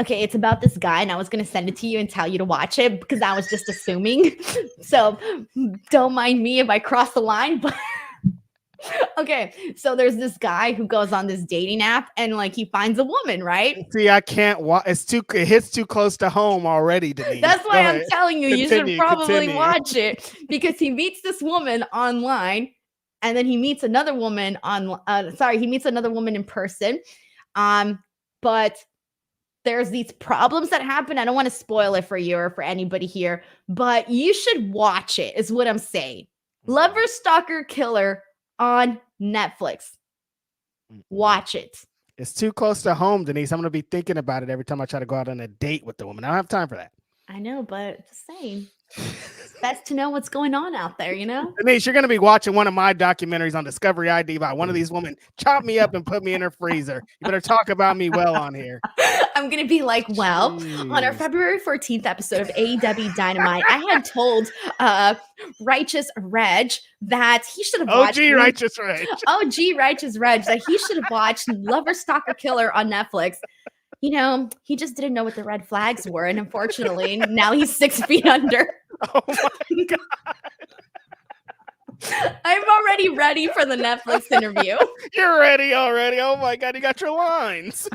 B: Okay, it's about this guy, and I was going to send it to you and tell you to watch it because I was just assuming. So don't mind me if I cross the line, but okay. So there's this guy who goes on this dating app and like he finds a woman, right?
C: See, I can't watch. It hits too close to home already, Denise.
B: That's why I'm telling you, you should probably watch it, because he meets this woman online, and then he meets another woman he meets another woman in person. But there's these problems that happen. I don't want to spoil it for you or for anybody here, but you should watch it, is what I'm saying. Lover, Stalker, Killer on Netflix. Watch it.
C: It's too close to home, Denise. I'm going to be thinking about it every time I try to go out on a date with the woman. I don't have time for that.
B: I know, but just saying. It's best to know what's going on out there, you know?
C: Denise, you're going to be watching one of my documentaries on Discovery ID by one of these women chop me up and put me in her freezer. You better talk about me well on here.
B: I'm going to be like, well, on our February 14th episode of AEW Dynamite, I had told Righteous Reg that he should have watched
C: Righteous Reg
B: that he should have watched Lover, Stalker, Killer on Netflix. You know, he just didn't know what the red flags were, and unfortunately, now he's 6 feet under.
C: Oh my God.
B: I'm already ready for the Netflix interview.
C: You're ready already. Oh my God, you got your lines.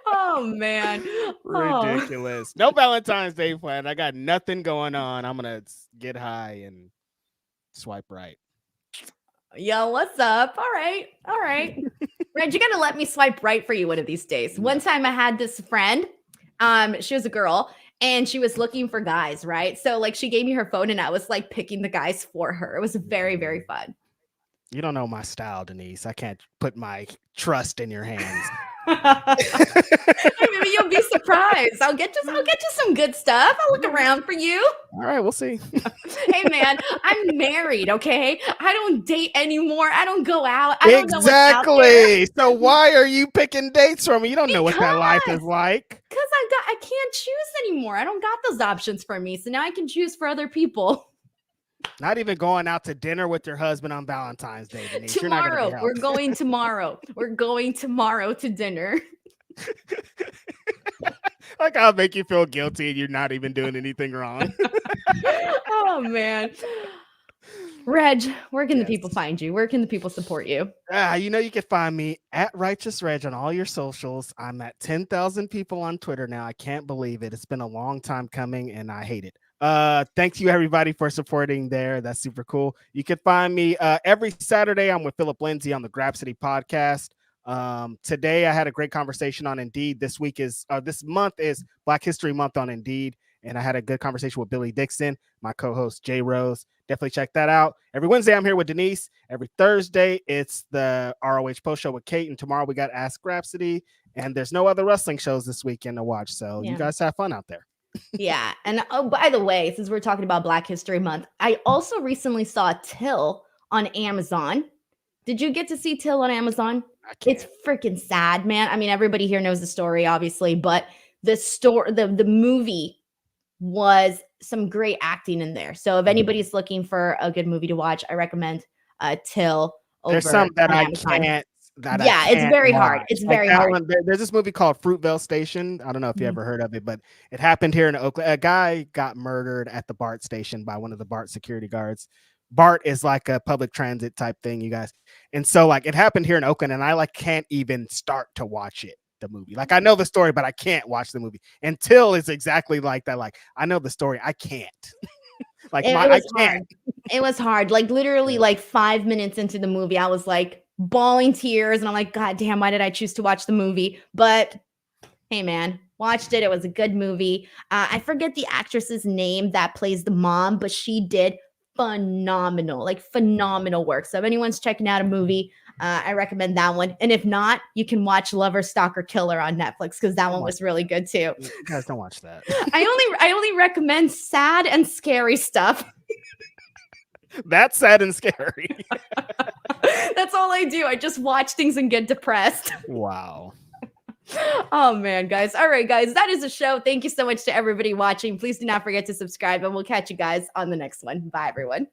B: Oh man.
C: Ridiculous. No Valentine's Day plan. I got nothing going on. I'm gonna get high and swipe right.
B: Yo, what's up? All right. Reg, you gotta let me swipe right for you one of these days. One time I had this friend, she was a girl, and she was looking for guys, right? So like she gave me her phone and I was like picking the guys for her. It was very, very fun.
C: You don't know my style, Denise. I can't put my trust in your hands.
B: Maybe you'll be surprised. I'll get you some good stuff. I'll look around for you.
C: All right, we'll see.
B: Hey man, I'm married, okay? I don't date anymore. I don't go out. I don't know what's out there.
C: So why are you picking dates for me? You don't know what that life is like.
B: Because I can't choose anymore. I don't got those options for me. So now I can choose for other people.
C: Not even going out to dinner with your husband on Valentine's Day, Denise.
B: Tomorrow. We're going tomorrow. We're going tomorrow to dinner.
C: Like, I'll make you feel guilty and you're not even doing anything wrong.
B: Oh, man. Reg, where can the people find you? Where can the people support you?
C: You can find me at Righteous Reg on all your socials. I'm at 10,000 people on Twitter now. I can't believe it. It's been a long time coming and I hate it. Thank you everybody for supporting there. That's super cool. You can find me every Saturday. I'm with Philip Lindsay on the Grab City podcast. Today I had a great conversation on Indeed. This month is Black History Month on Indeed. And I had a good conversation with Billy Dixon, my co-host Jay Rose. Definitely check that out. Every Wednesday, I'm here with Denise. Every Thursday, it's the ROH post show with Kate. And tomorrow we got Ask Rhapsody. And there's no other wrestling shows this weekend to watch. So you guys have fun out there.
B: Yeah. And by the way, since we're talking about Black History Month, I also recently saw Till on Amazon. Did you get to see Till on Amazon? It's freaking sad, man. I mean, everybody here knows the story, obviously, but the movie was some great acting in there. So if anybody's looking for a good movie to watch, I recommend Till.
C: There's some that I can't. It's
B: very hard. It's very hard.
C: There's this movie called Fruitvale Station. I don't know if you ever heard of it, but it happened here in Oakland. A guy got murdered at the BART station by one of the BART security guards. BART is like a public transit type thing, you guys. And so it happened here in Oakland and I can't even start to watch it. The movie. I know the story, but I can't watch the movie. Until it's exactly like that. I know the story. I can't. I can't.
B: It was hard. Literally 5 minutes into the movie, I was bawling tears and I'm like, God damn, why did I choose to watch the movie? But hey man, watched it. It was a good movie. I forget the actress's name that plays the mom, but she did phenomenal work. So if anyone's checking out a movie, I recommend that one. And if not, you can watch Lover, Stalker, Killer on Netflix because that one was really good too.
C: You guys don't watch that.
B: I only recommend sad and scary stuff.
C: That's sad and scary.
B: That's all I do. I just watch things and get depressed.
C: Wow.
B: Oh man, guys. All right, guys. That is the show. Thank you so much to everybody watching. Please do not forget to subscribe and we'll catch you guys on the next one. Bye, everyone.